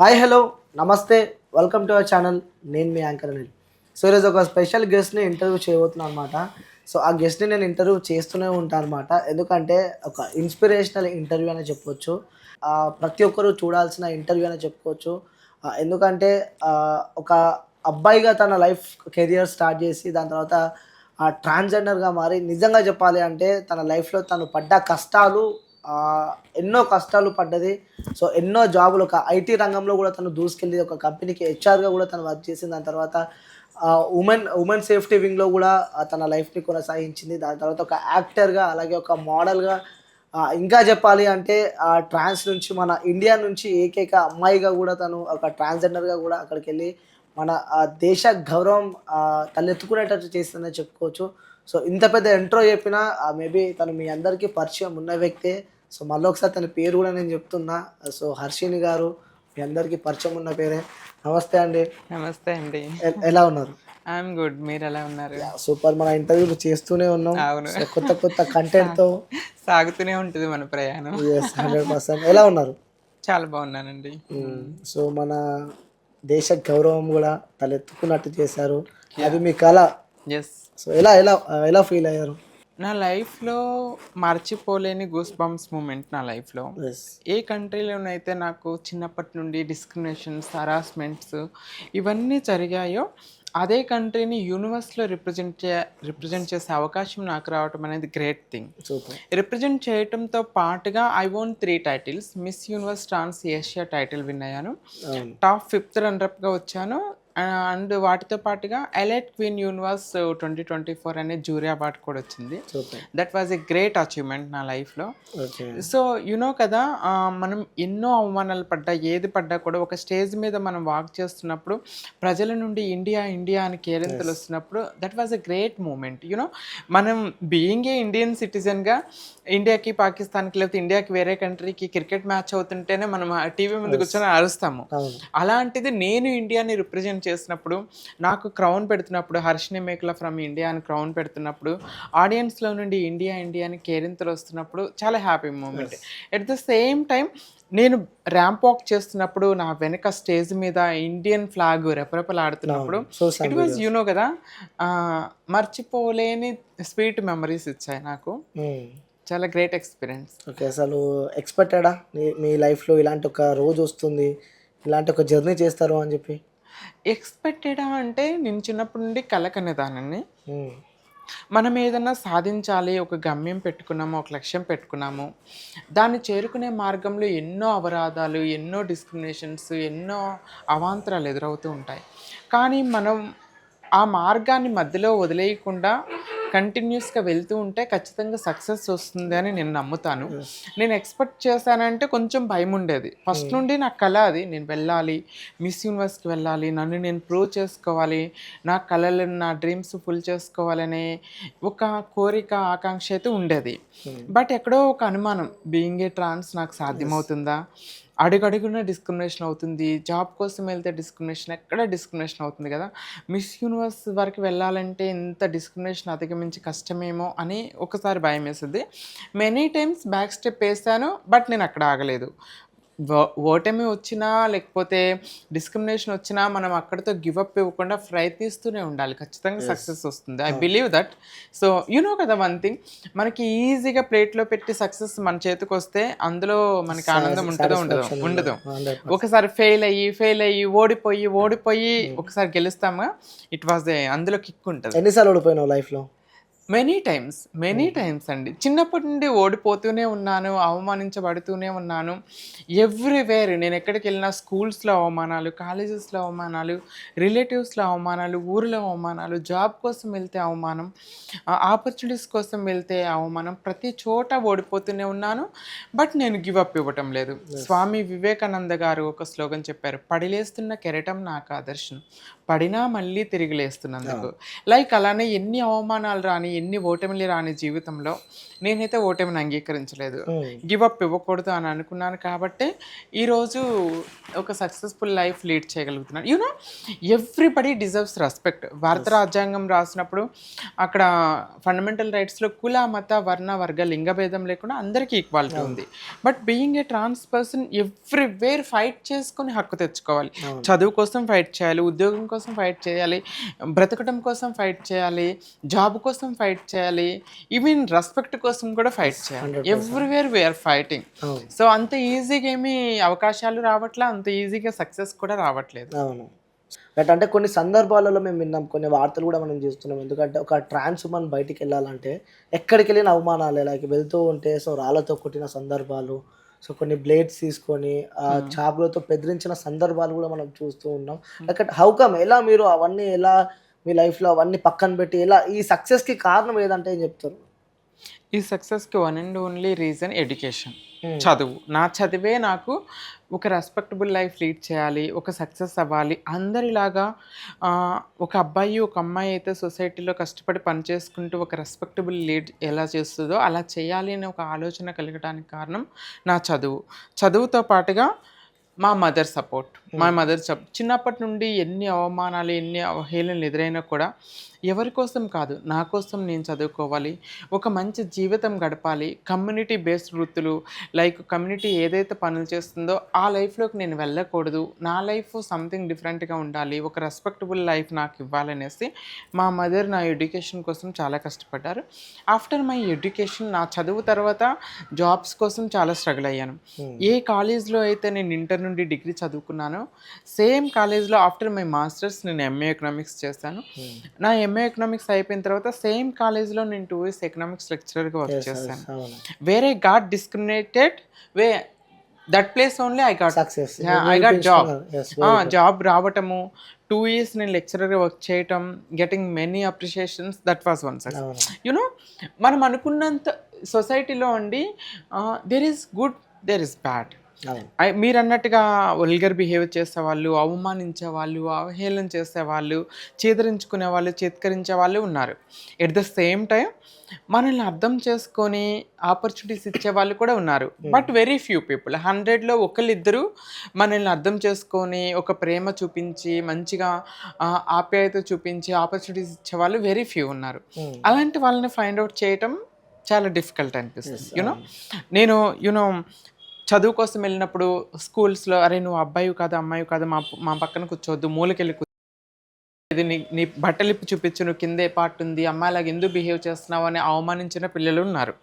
Hi hello నమస్తే welcome to our channel. నేను మీ anchor Anil. So ఈరోజు ఒక స్పెషల్ గెస్ట్ని ఇంటర్వ్యూ చేయబోతున్నాను అనమాట. సో ఆ గెస్ట్ని నేను ఇంటర్వ్యూ చేస్తూనే ఉంటాను అనమాట. ఎందుకంటే ఒక ఇన్స్పిరేషనల్ ఇంటర్వ్యూ అని చెప్పొచ్చు. ప్రతి ఒక్కరు చూడాల్సిన ఇంటర్వ్యూ అని చెప్పుకోవచ్చు. ఎందుకంటే ఒక అబ్బాయిగా తన లైఫ్ కెరియర్ స్టార్ట్ చేసి దాని తర్వాత ట్రాన్స్జెండర్గా మారి నిజంగా చెప్పాలి అంటే తన లైఫ్లో తను పడ్డ కష్టాలు, ఎన్నో కష్టాలు పడ్డది. సో ఎన్నో జాబులు ఒక ఐటీ రంగంలో కూడా తను దూసుకెళ్ళి ఒక కంపెనీకి హెచ్ఆర్‌గా కూడా తను వర్క్ చేసింది. దాని తర్వాత ఉమెన్ సేఫ్టీ వింగ్‌లో కూడా తన లైఫ్‌ని కొనసాగించింది. దాని తర్వాత ఒక యాక్టర్‌గా అలాగే ఒక మోడల్‌గా, ఇంకా చెప్పాలి అంటే ట్రాన్స్ నుంచి మన ఇండియా నుంచి ఏకైక అమ్మాయిగా కూడా తను ఒక ట్రాన్స్‌జెండర్‌గా కూడా అక్కడికెళ్ళి మన దేశ గౌరవం తలెత్తుకునేటట్టు చేసిందని చెప్పుకోవచ్చు. సో ఇంత పెద్ద ఇంట్రో చెప్పినా మేబీ తను మీ అందరికీ పరిచయం ఉన్న వ్యక్తే. సో మళ్ళొకసారి తన పేరు గూడా నేను చెప్తున్నా. సో హర్షిని గారు మీ అందరికీ పరిచయం ఉన్న పేరే. నమస్తే అండి. నమస్తే అండి. ఎలా ఉన్నారు? I'm good. మీరెలా ఉన్నారు? సూపర్. మన ఇంటర్వ్యూలు చేస్తూనే ఉన్నాం. అవును. సో కొత్త కొత్త సా కంటెంట్‌తో. సాగుతూనే ఉంటది మన ప్రయాణం. యెస్. 100%. ఎలా ఉన్నారు? చాలా బాగున్నానండి. సో మన దేశ గౌరవం గూడా తలెత్తుకున్నట్టు చేశారు. అది మీ కల. యెస్. సో ఎలా ఎలా ఎలా ఫీల్ అయ్యారు? నా లైఫ్‌లో మర్చిపోలేని గూస్ బంప్స్ మూమెంట్ నా లైఫ్‌లో. యెస్. ఏ కంట్రీలోనైతే నాకు చిన్నప్పటి నుండి డిస్క్రిమినేషన్స్, హరాస్మెంట్స్ ఇవన్నీ జరిగాయో, అదే కంట్రీని యూనివర్స్‌లో రిప్రజెంట్ చేసే అవకాశం నాకు రావటం అనేది గ్రేట్ థింగ్. సూపర్. రిప్రజెంట్ చేయటంతో పాటుగా I won 3 titles. Miss Universe Trans Asia title win అయ్యాను. అవును. టాప్ 5th రన్నరప్‌గా వచ్చాను. అండ్ వాటితో పాటుగా ఎలైట్ క్వీన్ యూనివర్స్ 2024 అనే జ్యూరీ అవార్డ్ కూడా వచ్చింది. Super. That was a great achievement నా లైఫ్లో. ఓకే. సో కదా, మనం ఎన్నో అవమానాలు పడ్డా ఏది పడ్డా కూడా ఒక స్టేజ్ మీద మనం వాక్ చేస్తున్నప్పుడు ప్రజల నుండి ఇండియా ఇండియా అని కేరింతలు వస్తున్నప్పుడు that was a great moment. మనం బీయింగ్ ఏ ఇండియన్ సిటిజన్గా ఇండియాకి పాకిస్తాన్కి లేకపోతే ఇండియాకి వేరే కంట్రీకి క్రికెట్ మ్యాచ్ అవుతుంటేనే మనం టీవీ ముందు కూర్చొని అరుస్తాము. అవును. అలాంటిది నేను ఇండియాని రిప్రజెంట్ చేసినప్పుడు, నాకు క్రౌన్ పెడుతున్నప్పుడు, హర్షిని మేకలా ఫ్రమ్ ఇండియా అని క్రౌన్ పెడుతున్నప్పుడు, ఆడియన్స్లో నుండి ఇండియా ఇండియా అని కేరింతలు వస్తున్నప్పుడు చాలా happy moment. At the same time నేను ర్యాంప్ వాక్ చేస్తున్నప్పుడు నా వెనక స్టేజ్ మీద ఇండియన్ ఫ్లాగ్ రెపరెపలాడుతున్నప్పుడు ఇట్ వాజ్ కదా, మర్చిపోలేని స్వీట్ మెమరీస్ ఇచ్చాయి నాకు. చాలా గ్రేట్ ఎక్స్పీరియన్స్. ఓకే. అసలు ఎక్స్‌పెక్టెడా మీ లైఫ్‌లో ఇలాంటి ఒక రోజు వస్తుంది, ఇలాంటి ఒక జర్నీ చేస్తారు అని చెప్పి? ఎక్స్‌పెక్టెడా అంటే నేను చిన్నప్పటి నుండి కల కనేదాన్ని. హ్మ్. మనం ఏదన్నా సాధించాలి, ఒక గమ్యం పెట్టుకున్నాము, ఒక లక్ష్యం పెట్టుకున్నాము. దాన్ని చేరుకునే మార్గంలో ఎన్నో అవరాధాలు, ఎన్నో డిస్క్రిమినేషన్స్, ఎన్నో అవాంతరాలు ఎదురవుతూ ఉంటాయి. కానీ మనం ఆ మార్గాన్ని మధ్యలో వదిలేయకుండా కంటిన్యూస్‌గా వెళ్తూ ఉంటే ఖచ్చితంగా సక్సెస్ వస్తుంది అని నేను నమ్ముతాను. యెస్. నేను ఎక్స్‌పెక్ట్ చేశానంటే కొంచెం భయముండేది. ఫస్ట్ నుండి నా కల అది. నేను వెళ్ళాలి, మిస్ యూనివర్స్‌కి వెళ్ళాలి, నన్ను నేను ప్రూవ్ చేసుకోవాలి, నా కలలు, నా డ్రీమ్స్ ఫుల్ చేసుకోవాలనే ఒక కోరిక, ఆకాంక్ష అయితే ఉండేది. బట్ ఎక్కడో ఒక అనుమానం, బీయింగ్ ఏ ట్రాన్స్ నాకు సాధ్యమవుతుందా? అడుగడుగున డిస్క్రిమినేషన్ అవుతుంది. జాబ్ కోసం వెళ్తే డిస్క్రిమినేషన్, ఎక్కడ డిస్క్రిమినేషన్ అవుతుంది కదా! మిస్ యూనివర్స్ వరకు వెళ్ళాలంటే ఇంత డిస్క్రిమినేషన్ అధిగమించి కష్టమేమో అని ఒకసారి భయమేసిద్ది. మెనీ టైమ్స్ బ్యాక్ స్టెప్ ఏసాను. బట్ నేను అక్కడ ఆగలేదు. ఓటమి వచ్చినా, లేకపోతే డిస్క్రిమినేషన్ వచ్చినా మనం అక్కడితో గివ్ అప్ ఇవ్వకుండా ప్రయత్నిస్తూనే ఉండాలి. ఖచ్చితంగా యెస్. సక్సెస్ వస్తుంది. I believe that. సో కదా వన్ థింగ్, మనకి ఈజీగా ప్లేట్‌లో పెట్టి సక్సెస్ మన చేతికొస్తే అందులో మనకి ఆనందం ఉంటదో ఉండదో? సాటిస్ఫాక్షన్ ఉండదు. ఉండదు. 100%. ఒకసారి ఫెయిల్ అయ్యి, ఓడిపోయి ఒకసారి గెలుస్తామా, ఇట్ వాజ్ అందులో కిక్ ఉంటది. ఎన్ని సార్లు ఓడిపోయినావు లైఫ్‌లో? మెనీ టైమ్స్ అండి. చిన్నప్పటి నుండి ఓడిపోతూనే ఉన్నాను, అవమానించబడుతూనే ఉన్నాను. ఎవ్రీవేర్ నేను ఎక్కడికెళ్ళినా స్కూల్స్‌లో అవమానాలు, కాలేజెస్‌లో అవమానాలు, రిలేటివ్స్‌లో అవమానాలు, ఊరిలో అవమానాలు, జాబ్ కోసం వెళ్తే అవమానం, ఆపర్చునిటీస్ కోసం వెళ్తే అవమానం, ప్రతి చోట ఓడిపోతూనే ఉన్నాను. బట్ నేను గివ్ అప్ ఇవ్వటం లేదు. స్వామి వివేకానంద గారు ఒక స్లోగన్ చెప్పారు, పడిలేస్తున్న కెరటం నాకు ఆదర్శం, పడినా మళ్ళీ తిరిగి లేస్తున్నందుకు. లైక్ అలానే ఎన్ని అవమానాలు రాని, ఎన్ని ఓటమిలు రాని జీవితంలో నేనైతే ఓటమిని అంగీకరించలేదు. హ్మ్. గివ్ అప్ ఇవ్వకూడదు అని అనుకున్నాను కాబట్టే ఈరోజు ఒక సక్సెస్‌ఫుల్ లైఫ్ లీడ్ చేయగలుగుతున్నాను. You know everybody deserves respect. భారత రాజ్యాంగం రాసినప్పుడు అక్కడ ఫండమెంటల్ రైట్స్‌లో కుల, మత, వర్ణ, వర్గ, లింగ భేదం లేకుండా అందరికీ ఈక్వాలిటీ ఉంది. But being a trans person everywhere fight చేసుకొని హక్కు తెచ్చుకోవాలి. చదువు కోసం ఫైట్ చేయాలి, ఉద్యోగం కోసం ఫైట్ చేయాలి, బ్రతకడం కోసం ఫైట్ చేయాలి, జాబ్ కోసం ఫైట్ చేయాలి, ఈవెన్ రెస్పెక్ట్ కోసం కూడా ఫైట్ చేయాలి. 100%. Everywhere we are fighting. అవును. సో అంత ఈజీగా ఏమీ అవకాశాలు రావట్లా, అంత ఈజీగా సక్సెస్ కూడా రావట్లేదు. అవును. రైట్. అంటే కొన్ని సందర్భాలలో మేము విన్నాం, కొన్ని వార్తలు కూడా మనం చూస్తున్నాం. ఎందుకంటే ఒక ట్రాన్స్ ఉమెన్ బయటికెళ్ళాలంటే ఎక్కడికెళ్ళిన అవమానాలే. లైక్ వెళ్తూ ఉంటే సో రాళ్ళతో కొట్టిన సందర్భాలు, సో కొన్ని బ్లేడ్స్ తీసుకొని చాకులతో బెదిరించిన సందర్భాలు కూడా మనం చూస్తూ ఉన్నాం. లైక్ హౌ కమ్, ఎలా మీరు అవన్నీ ఎలా మీ లైఫ్‌లో అవన్నీ పక్కన పెట్టి ఎలా ఈ సక్సెస్‌కి కారణం ఏదంటే ఏం చెప్తారు? ఈ సక్సెస్కి one and only reason education. Hmm. చదువు. నా చదివే నాకు ఒక రెస్పెక్టబుల్ లైఫ్ లీడ్ చేయాలి, ఒక సక్సెస్ అవ్వాలి అందరిలాగా. ఒక అబ్బాయి ఒక అమ్మాయి అయితే సొసైటీలో కష్టపడి పని చేసుకుంటూ ఒక రెస్పెక్టబుల్ లీడ్ ఎలా చేస్తుందో అలా చేయాలి అనే ఒక ఆలోచన కలగడానికి కారణం నా చదువు. చదువుతో పాటుగా మా మదర్ సపోర్ట్. మా మదర్ చిన్నప్పటి నుండి ఎన్ని అవమానాలు, ఎన్ని అవహేళనలు ఎదురైనా కూడా ఎవరి కోసం కాదు, నా కోసం నేను చదువుకోవాలి, ఒక మంచి జీవితం గడపాలి, కమ్యూనిటీ బేస్డ్ వృత్తులు లైక్ కమ్యూనిటీ ఏదైతే పనులు చేస్తుందో ఆ లైఫ్లోకి నేను వెళ్ళకూడదు, నా లైఫ్ సంథింగ్ డిఫరెంట్గా ఉండాలి, ఒక రెస్పెక్టబుల్ లైఫ్ నాకు ఇవ్వాలనేసి మా మదర్ నా ఎడ్యుకేషన్ కోసం చాలా కష్టపడ్డారు. ఆఫ్టర్ మై ఎడ్యుకేషన్, నా చదువు తర్వాత జాబ్స్ కోసం చాలా స్ట్రగుల్ అయ్యాను. ఏ కాలేజ్లో అయితే నేను ఇంటర్ నుండి డిగ్రీ చదువుకున్నానో సేమ్ కాలేజ్లో ఆఫ్టర్ మై మాస్టర్స్ నేను ఎంఏ ఎకనామిక్స్ చేశాను. నా ఎంఏ ఎకనామిక్స్ అయిపోయిన తర్వాత సేమ్ కాలేజ్లో నేను 2 years ఎకనామిక్స్ లెక్చరర్గా వర్క్ చేశాను. వేరే got discriminated way that place only I got success. Job. Job రావటము, 2 years నేను లెక్చరర్గా వర్క్ చేయటం, getting many appreciations, that was one success. You know మనం అనుకున్నంత సొసైటీలో అండి there is good, there is bad. మీరు అన్నట్టుగా వల్గర్ బిహేవ్ చేసేవాళ్ళు, అవమానించే వాళ్ళు, అవహేళన చేసేవాళ్ళు, చీదరించుకునే వాళ్ళు, చేత్కరించే వాళ్ళు ఉన్నారు. ఎట్ ద సేమ్ టైం మనల్ని అర్థం చేసుకొని ఆపర్చునిటీస్ ఇచ్చే వాళ్ళు కూడా ఉన్నారు. బట్ వెరీ ఫ్యూ పీపుల్, 100లో ఒకళ్ళిద్దరు మనల్ని అర్థం చేసుకొని ఒక ప్రేమ చూపించి మంచిగా ఆప్యాయత చూపించి ఆపర్చునిటీస్ ఇచ్చే వాళ్ళు వెరీ ఫ్యూ ఉన్నారు. అలాంటి వాళ్ళని ఫైండ్ అవుట్ చేయటం చాలా డిఫికల్ట్ అనిపిస్తుంది. నేను చదువు కోసం వెళ్ళినప్పుడు స్కూల్స్లో, అరే నువ్వు అబ్బాయి కాదు అమ్మాయి కాదు, మా పక్కన కూర్చోవద్దు, మూలకెళ్ళి ఇది నీ బట్టలిప్పి చూపించు, నువ్వు కిందే పార్ట్ ఉంది, అమ్మాయిలాగా ఎందుకు బిహేవ్ చేస్తున్నావు అని అవమానించిన పిల్లలు ఉన్నారు.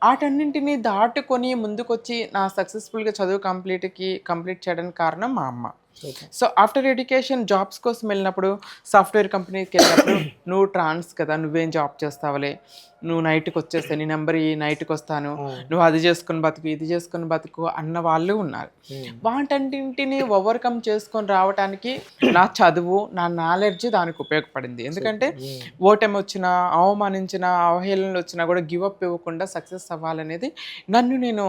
వాటన్నింటినీ దాటుకొని ముందుకొచ్చి నా సక్సెస్ఫుల్గా చదువు కంప్లీట్ చేయడానికి కారణం మా అమ్మ. సో ఆఫ్టర్ ఎడ్యుకేషన్ జాబ్స్ కోసం వెళ్ళినప్పుడు సాఫ్ట్వేర్ కంపెనీకి వెళ్ళినప్పుడు నువ్వు ట్రాన్స్ కదా, నువ్వేం జాబ్ చేస్తావులే, నువ్వు నైట్కి వచ్చేస్తే నీ నెంబర్ ఈ నైట్కి వస్తాను, నువ్వు అది చేసుకొని బతుకు, ఇది చేసుకొని బతుకు అన్న వాళ్ళు ఉన్నారు. వాటన్నింటిని ఓవర్కమ్ చేసుకొని రావడానికి నా చదువు, నా నాలెడ్జ్ దానికి ఉపయోగపడింది. ఎందుకంటే ఓటమి వచ్చినా, అవమానించిన, అవహేళనలు వచ్చినా కూడా గివ్ అప్ ఇవ్వకుండా సక్సెస్ అవ్వాలనేది నేను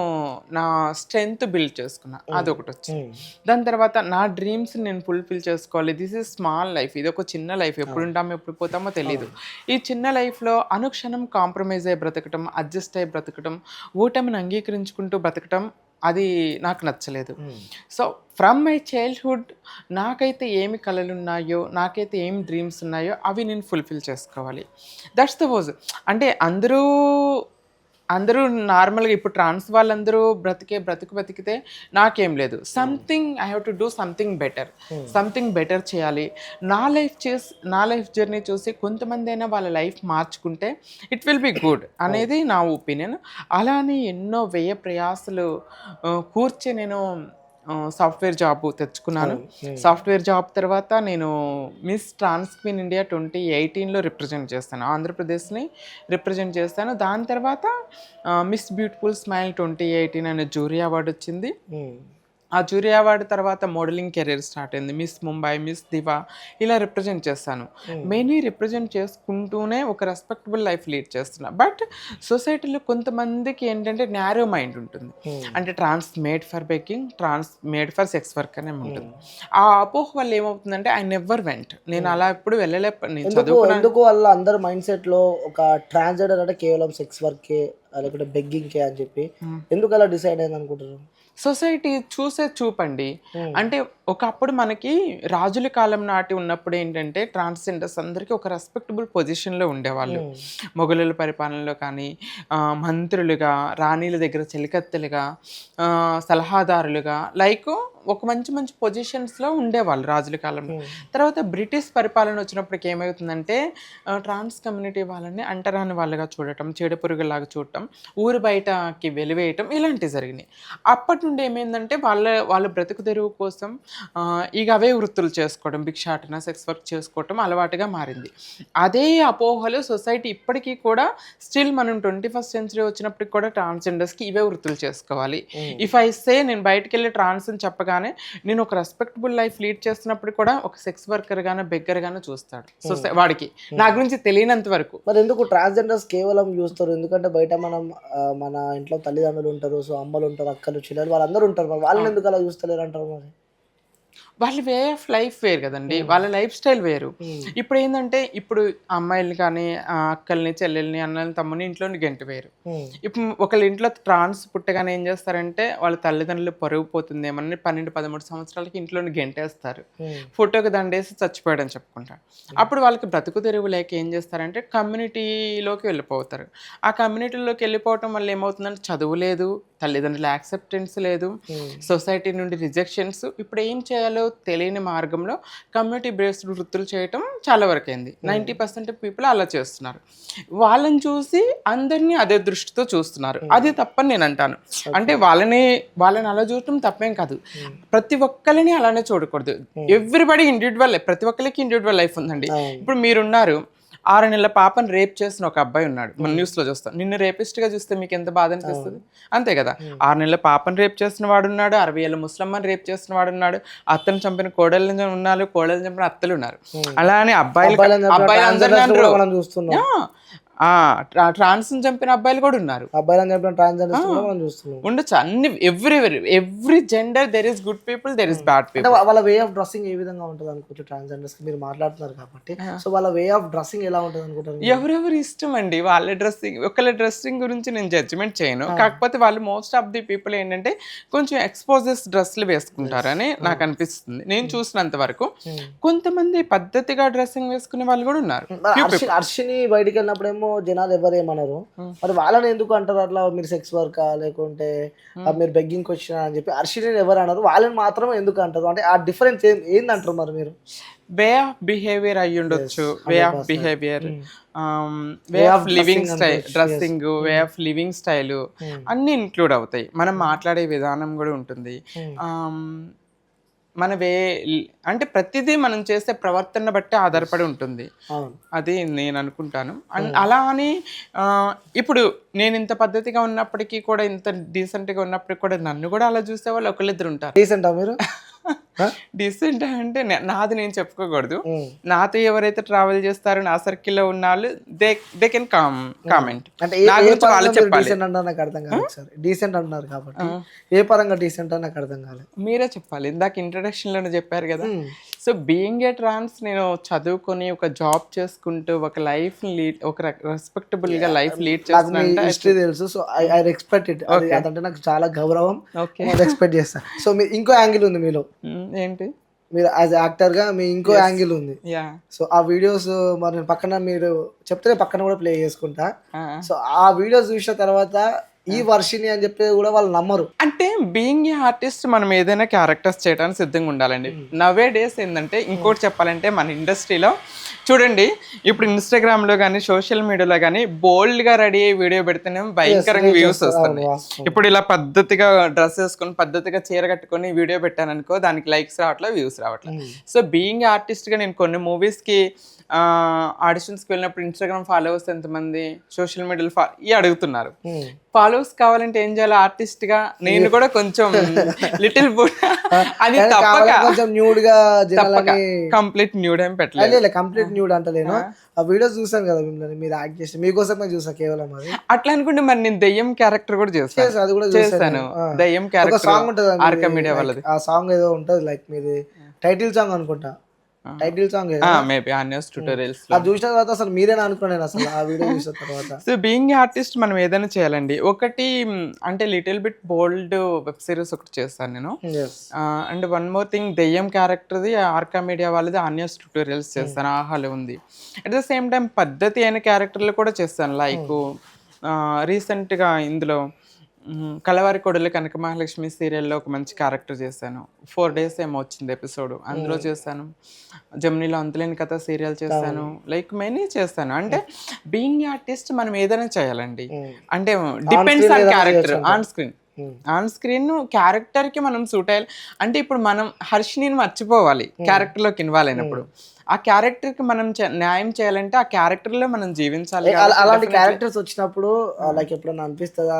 నా స్ట్రెంగ్త్ బిల్డ్ చేసుకున్నా. అదొకటి వచ్చింది. దాని తర్వాత నా డ్రీమ్స్ నేను ఫుల్ఫిల్ చేసుకోవాలి. దిస్ ఈజ్ స్మాల్ లైఫ్, ఇది ఒక చిన్న లైఫ్, ఎప్పుడు ఉంటామో ఎప్పుడు పోతామో తెలియదు. ఈ చిన్న లైఫ్లో అనుక్షణం కాంప్రమైజ్ అయ్యి బ్రతకటం, అడ్జస్ట్ అయ్యి బ్రతకటం, ఓటమిని అంగీకరించుకుంటూ బ్రతకటం అది నాకు నచ్చలేదు. సో ఫ్రమ్ మై చైల్డ్హుడ్ నాకైతే ఏమి కళలు ఉన్నాయో, నాకైతే ఏమి డ్రీమ్స్ ఉన్నాయో అవి నేను ఫుల్ఫిల్ చేసుకోవాలి. That's the was. అంటే అందరూ నార్మల్గా ఇప్పుడు ట్రాన్స్ వాళ్ళందరూ బ్రతికితే నాకేం లేదు. Something I have to do something better చేయాలి. నా లైఫ్ జర్నీ చూసి కొంతమంది అయినా వాళ్ళ లైఫ్ మార్చుకుంటే ఇట్ విల్ బి గుడ్ అనేది నా ఒపీనియన్. అలానే ఎన్నో వ్యయ ప్రయాసలు కూర్చి నేను సాఫ్ట్వేర్ జాబ్ తెచ్చుకున్నాను. సాఫ్ట్వేర్ జాబ్ తర్వాత నేను మిస్ ట్రాన్స్ క్వీన్ ఇండియా 2018లో రిప్రజెంట్ చేస్తాను, ఆంధ్రప్రదేశ్ని రిప్రజెంట్ చేస్తాను. దాని తర్వాత మిస్ బ్యూటిఫుల్ స్మైల్ 2018 అనే జ్యూరీ అవార్డు వచ్చింది. ఆ జ్యూరీ అవార్డు తర్వాత మోడలింగ్ కెరీర్ స్టార్ట్ అయింది. మిస్ ముంబై, మిస్ దివా ఇలా రిప్రజెంట్ చేస్తాను. మెనీ రిప్రజెంట్ చేసుకుంటూనే ఒక రెస్పెక్టబుల్ లైఫ్ లీడ్ చేస్తున్నా. బట్ సొసైటీలో కొంతమందికి ఏంటంటే న్యారో మైండ్ ఉంటుంది. అంటే trans made for begging, trans made for sex work అనే ఉంటుంది. ఆ అపోహ వల్ల ఏమవుతుందంటే ఐ నెవర్ వెంట్. నేను అలా ఎప్పుడు వెళ్ళలే. నేను ఎందుకు వాళ్ళ అందరు మైండ్ సెట్ లో ఒక ట్రాన్స్జెండర్ అంటే కేవలం సెక్స్ వర్కే లేకపోతే బెగ్గింగ్ కే అని చెప్పి ఎందుకు అలా డిసైడ్ అయింది అనుకుంటారు? సొసైటీ చూసే చూపండి. అంటే ఒకప్పుడు మనకి రాజుల కాలం నాటి ఉన్నప్పుడు ఏంటంటే ట్రాన్స్జెండర్స్ అందరికీ ఒక రెస్పెక్టబుల్ పొజిషన్లో ఉండేవాళ్ళు. మొఘలుల పరిపాలనలో కానీ మంత్రులుగా, రాణీల దగ్గర చెలికత్తెలుగా, సలహాదారులుగా లైక్ ఒక మంచి మంచి పొజిషన్స్లో ఉండేవాళ్ళు రాజుల కాలంలో. తర్వాత బ్రిటిష్ పరిపాలన వచ్చినప్పటికి ఏమవుతుందంటే ట్రాన్స్ కమ్యూనిటీ వాళ్ళని అంటరాని వాళ్ళగా చూడటం, చీడపురుగులాగా చూడటం, ఊరు బయటకి వెలివేయటం ఇలాంటివి జరిగినాయి. అప్పటి నుండి ఏమైందంటే వాళ్ళ బ్రతుకు తెరువు కోసం ఇక అవే వృత్తులు చేసుకోవడం, భిక్షాటన, సెక్స్ వర్క్ చేసుకోవటం అలవాటుగా మారింది. అదే అపోహలు సొసైటీ ఇప్పటికీ కూడా స్టిల్ మనం 21st సెంచరీ వచ్చినప్పటికి కూడా ట్రాన్స్జెండర్స్కి ఇవే వృత్తులు చేసుకోవాలి. ఇఫ్ ఐ సే నేను బయటకు వెళ్ళి ట్రాన్స్ అని చెప్పగానే నేను ఒక రెస్పెక్టబుల్ లైఫ్ లీడ్ చేస్తున్నప్పుడు కూడా ఒక సెక్స్ వర్కర్ గానే బెగ్గర్ గానే చూస్తాడు వాడికి, నా గురించి తెలియనంత వరకు. మరి ఎందుకు ట్రాన్స్జెండర్స్ కేవలం చూస్తారు? ఎందుకంటే బయట మనం మన ఇంట్లో తల్లిదండ్రులు ఉంటారు, సో అమ్మలు ఉంటారు, అక్కలు, చెల్లెలు వాళ్ళందరూ ఉంటారు. మరి వాళ్ళని ఎందుకు అలా చూస్తలేరు అంటారు? మరి వాళ్ళ వే ఆఫ్ లైఫ్ వేరు కదండి, వాళ్ళ లైఫ్ స్టైల్ వేరు. ఇప్పుడు ఏంటంటే ఇప్పుడు అమ్మాయిలు కానీ అక్కల్ని, చెల్లెల్ని, అన్నల్ని, తమ్ముని ఇంట్లోని గంట వేరు. ఇప్పుడు ఒకళ్ళ ఇంట్లో ట్రాన్స్ పుట్టగానే ఏం చేస్తారంటే వాళ్ళ తల్లిదండ్రులు పరుగు పోతుందేమని 12-13 సంవత్సరాలకి ఇంట్లోని గంటేస్తారు, ఫోటోకి దండేసి చచ్చిపోయాడని చెప్పుకుంటారు. అప్పుడు వాళ్ళకి బ్రతుకు తెరువు లేక ఏం చేస్తారంటే కమ్యూనిటీలోకి వెళ్ళిపోతారు. ఆ కమ్యూనిటీలోకి వెళ్ళిపోవటం వల్ల ఏమవుతుందంటే చదువు లేదు, తల్లిదండ్రుల యాక్సెప్టెన్స్ లేదు, సొసైటీ నుండి రిజెక్షన్స్. ఇప్పుడు ఏం చేయాలో తెలియని మార్గంలో కమ్యూనిటీ బేస్డ్ వృత్తులు చేయటం చాలా వరకు అయింది. 90% పీపుల్ అలా చేస్తున్నారు. వాళ్ళని చూసి అందరినీ అదే దృష్టితో చూస్తున్నారు. అది తప్పని నేను అంటాను. అంటే వాళ్ళని అలా చూడటం తప్పేం కాదు. ప్రతి ఒక్కరిని అలానే చూడకూడదు. ఎవ్రీబడి ఇండివిజువల్, ప్రతి ఒక్కరికి ఇండివిజువల్ లైఫ్ ఉందండి. ఇప్పుడు మీరున్నారు, 6 నెలల పాపను రేప్ చేసిన ఒక అబ్బాయి ఉన్నాడు, మన న్యూస్లో చూస్తాం. నిన్ను రేపిస్ట్గా చూస్తే మీకు ఎంత బాధ అనిపిస్తుంది? అంతే కదా. 6 నెలల పాపను రేప్ చేసిన వాడు ఉన్నాడు, 60 ఏళ్ళ ముసలమ్మని రేప్ చేసిన వాడు ఉన్నాడు, అత్తను చంపిన కోడళ్ళని ఉన్నారు, కోడళ్ళని చంపిన అత్తలు ఉన్నారు. అలానే అబ్బాయిలు అందరూ ట్రాన్స్ చంపిన అబ్బాయిలు కూడా ఉన్నారు, ఉండొచ్చు. అన్ని every gender there is good people, there is bad people. వాళ్ళ వే ఆఫ్ డ్రెస్సింగ్ ఏ విధంగా ఉంటుంది అనుకోవచ్చు ట్రాన్స్జెండర్స్? మీరు మాట్లాడుతున్నారు కాబట్టి, సో వాళ్ళ వే ఆఫ్ డ్రెస్సింగ్ ఎలా ఉంటుంది అనుకుంటారు? ఎవరెవరు ఇష్టం అండి వాళ్ళ డ్రెస్సింగ్. ఒకళ్ళ డ్రెస్సింగ్ గురించి నేను జడ్జిమెంట్ చేయను. కాకపోతే వాళ్ళు మోస్ట్ ఆఫ్ ది పీపుల్ ఏంటంటే కొంచెం ఎక్స్పోజెస్ డ్రెస్లు వేసుకుంటారని నాకు అనిపిస్తుంది. నేను చూసినంత వరకు కొంతమంది పద్ధతిగా డ్రెస్సింగ్ వేసుకునే వాళ్ళు కూడా ఉన్నారు. అర్షిని బయటికి వెళ్ళినప్పుడేమో జనాలు ఎవరు ఏమన్నారు, మరి వాళ్ళని ఎందుకు అంటారు అట్లా? మీరు సెక్స్ వర్క్ లేకుంటే మీరు బెగ్గింగ్ వచ్చినా అని చెప్పి అర్షిని ఎవరు అన్నారు, వాళ్ళని మాత్రం ఎందుకు అంటారు? అంటే ఆ డిఫరెన్స్ ఏందంటారు మరి మీరు? వే ఆఫ్ బిహేవియర్ అయ్యి ఉండొచ్చు, way of behaviour, way of living style, dressing, way of living style అన్నీ ఇంక్లూడ్ అవుతాయి. మనం మాట్లాడే విధానం కూడా ఉంటుంది. మన అంటే ప్రతిదీ మనం చేసే ప్రవర్తన బట్టి ఆధారపడి ఉంటుంది. అది నేను అనుకుంటాను. అలా అని ఇప్పుడు నేను ఇంత పద్ధతిగా ఉన్నప్పటికీ కూడా, ఇంత డీసెంట్గా ఉన్నప్పటికీ కూడా నన్ను కూడా అలా చూసే వాళ్ళు ఒకళ్ళిద్దరు ఉంటారు. డీసెంటా మీరు? డీసెంట్ అంటే నాది నేను చెప్పుకోకూడదు. నాతో ఎవరైతే ట్రావెల్ చేస్తారో నా సర్కిల్లో ఉన్న వాళ్ళు దే కెన్ కామెంట్. వాళ్ళు చెప్పాలి. నాకు అర్థం కాలేదు. డీసెంట్ అంటున్నారు కాబట్టి ఏ పరంగా డీసెంట్ అని నాకు అర్థం కాలేదు. మీరే చెప్పాలి. ఇందాక ఇంట్రడక్షన్ లోనే చెప్పారు కదా. సో బీయింగ్ ఏ ట్రాన్స్, నేను చదువుకొని ఒక జాబ్ చేసుకుంటూ ఒక లైఫ్ లీడ్, ఒక రెస్పెక్టబుల్ గా లైఫ్ లీడ్ చేస్తున్నా హిస్టరీ తెలుసు. So I respect it. అదంటే నాకు చాలా గౌరవం, రెస్పెక్ట్ చేస్తా. సో ఇంకో యాంగిల్ ఉంది మీలో. ఏంటి? మీరు యాజ్ యాక్టర్ గా మీ ఇంకో యాంగిల్ ఉంది. సో ఆ వీడియోస్ మరి పక్కన మీరు చెప్తే పక్కన కూడా ప్లే చేసుకుంటా. సో ఆ వీడియోస్ చూసిన తర్వాత ఈ వర్షిని అని చెప్పి కూడా వాళ్ళు నమ్మరు. అంటే బీయింగ్ ఏ ఆర్టిస్ట్ మనం ఏదైనా క్యారెక్టర్స్ చేయడానికి సిద్ధంగా ఉండాలండి. నవే డేస్ ఏంటంటే ఇంకోటి చెప్పాలంటే మన ఇండస్ట్రీలో చూడండి, ఇప్పుడు ఇన్స్టాగ్రామ్లో కానీ సోషల్ మీడియాలో కానీ బోల్డ్గా రెడీ అయ్యి వీడియో పెడితేనే భయంకరంగా వ్యూస్ వస్తున్నాయి. ఇప్పుడు ఇలా పద్ధతిగా డ్రెస్ వేసుకొని పద్ధతిగా చీర కట్టుకొని వీడియో పెట్టాను అనుకో, దానికి లైక్స్ రావట్లేదు, వ్యూస్ రావట్లేదు. సో బీయింగ్ ఆర్టిస్ట్గా నేను కొన్ని మూవీస్కి ఆడిషన్స్కి వెళ్ళినప్పుడు ఇన్స్టాగ్రామ్ ఫాలోవర్స్ ఎంతమంది, సోషల్ మీడియాలో అడుగుతున్నారు. ఫాలోవర్స్ కావాలంటే ఏం చేయాలి ఆర్టిస్ట్ గా నేను కూడా కొంచెం లిటిల్ బుట్ అది కానీ తప్పక కావాలని కొంచెం న్యూడ్ గా జనాలని కంప్లీట్ న్యూడ్ ఏం పెట్టలేదు. కంప్లీట్ న్యూడ్ అంటలేను, ఆ వీడియోస్ చూసాను కదా మిమ్మల్ని మీరు యాక్ట్ చేసి, మీకోసమే చూసా కేవలం అది. అట్లా అనుకుంటే మరి నేను దెయ్యం క్యారెక్టర్ కూడా చేశాను. అది కూడా చేశాను దెయ్యం ఒక క్యారెక్టర్ సాంగ్ ఉంటుంది ఆర్కా మీడియా వాళ్ళది. ఆ సాంగ్ ఏదో ఉంటుంది లైక్ మీది టైటిల్ సాంగ్ అనుకుంటా, టైటిల్ సాంగ్ మేబీ ఆన్యూస్ ట్యూటోరియల్స్ అది చూసిన తర్వాత అసలు మీరేనా అనుకున్నాను అసలు ఆ వీడియో చూసిన తర్వాత. సో బీయింగ్ ఆర్టిస్ట్ మనం ఏదైనా చేయాలండి. ఒకటి అంటే లిటిల్ బిట్ బోల్డ్ వెబ్ సిరీస్ ఒకటి చేస్తాను నేను. అండ్ వన్ మోర్ థింగ్ దెయ్యం క్యారెక్టర్ది ఆర్కా మీడియా వాళ్ళది ఆన్యూస్ ట్యూటోరియల్స్ చేస్తాను, ఆహాలో ఉంది. అట్ ద సేమ్ టైం పద్ధతి అయిన క్యారెక్టర్లు కూడా చేస్తాను. లైక్ రీసెంట్గా ఇందులో కలవారి కొడలు కనక మహాలక్ష్మి సీరియల్లో ఒక మంచి క్యారెక్టర్ చేశాను. 4 days ఏమో వచ్చింది ఎపిసోడ్, అందులో చేశాను. జమినీలో అంతులేని కథ సీరియల్ చేశాను. లైక్ మెనీ చేస్తాను. అంటే బీయింగ్ ఆర్టిస్ట్ మనం ఏదైనా చేయాలండి. అంటే depends on character. On screen క్యారెక్టర్కి మనం సూట్ అయ్యాలి. అంటే ఇప్పుడు మనం హర్షిని మర్చిపోవాలి క్యారెక్టర్లోకి ఇన్వాల్వ్ అయినప్పుడు. ఆ క్యారెక్టర్కి మనం న్యాయం చేయాలంటే ఆ క్యారెక్టర్లో మనం జీవించాలి. అలాంటి క్యారెక్టర్స్ వచ్చినప్పుడు లైక్ ఎప్పుడన్నా అనిపిస్తుందా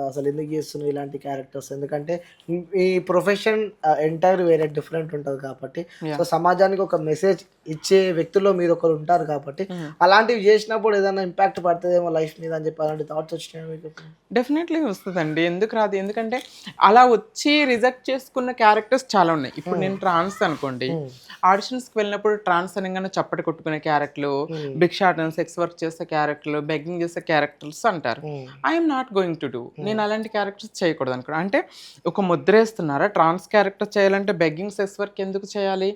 అసలు ఎందుకు చేస్తున్నావు ఇలాంటి క్యారెక్టర్స్? ఎందుకంటే ఈ ప్రొఫెషన్ ఎంటైర్ వేరే డిఫరెంట్ ఉంటుంది కాబట్టి, సో సమాజానికి ఒక మెసేజ్ ఇచ్చే వ్యక్తుల్లో మీరు ఒకరు ఉంటారు కాబట్టి అలాంటివి చేసినప్పుడు ఏదైనా ఇంపాక్ట్ పడుతుందేమో లైఫ్ మీద అని చెప్పి అలాంటి థాట్స్ వచ్చినాయి మీకు? డెఫినెట్లీ వస్తుందండి, ఎందుకు రాదు? ఎందుకంటే అలా వచ్చి రిజెక్ట్ చేసుకున్న క్యారెక్టర్స్ చాలా ఉన్నాయి. ఇప్పుడు నేను ట్రాన్స్ అనుకోండి, ఆడిషన్స్కి వెళ్ళినప్పుడు ట్రాన్స్ అనగానే చప్పటి కొట్టుకునే క్యారెక్టర్లు, భిక్షాటన సెక్స్ వర్క్ చేసే క్యారెక్టర్లు, బెగ్గింగ్ చేసే క్యారెక్టర్స్ అంటారు. I'm not going to do. నేను అలాంటి క్యారెక్టర్స్ చేయకూడదు అనుకున్నాను. అంటే ఒక ముద్ర వేస్తున్నారా, ట్రాన్స్ క్యారెక్టర్ చేయాలంటే బెగ్గింగ్ సెక్స్ వర్క్ ఎందుకు చేయాలి?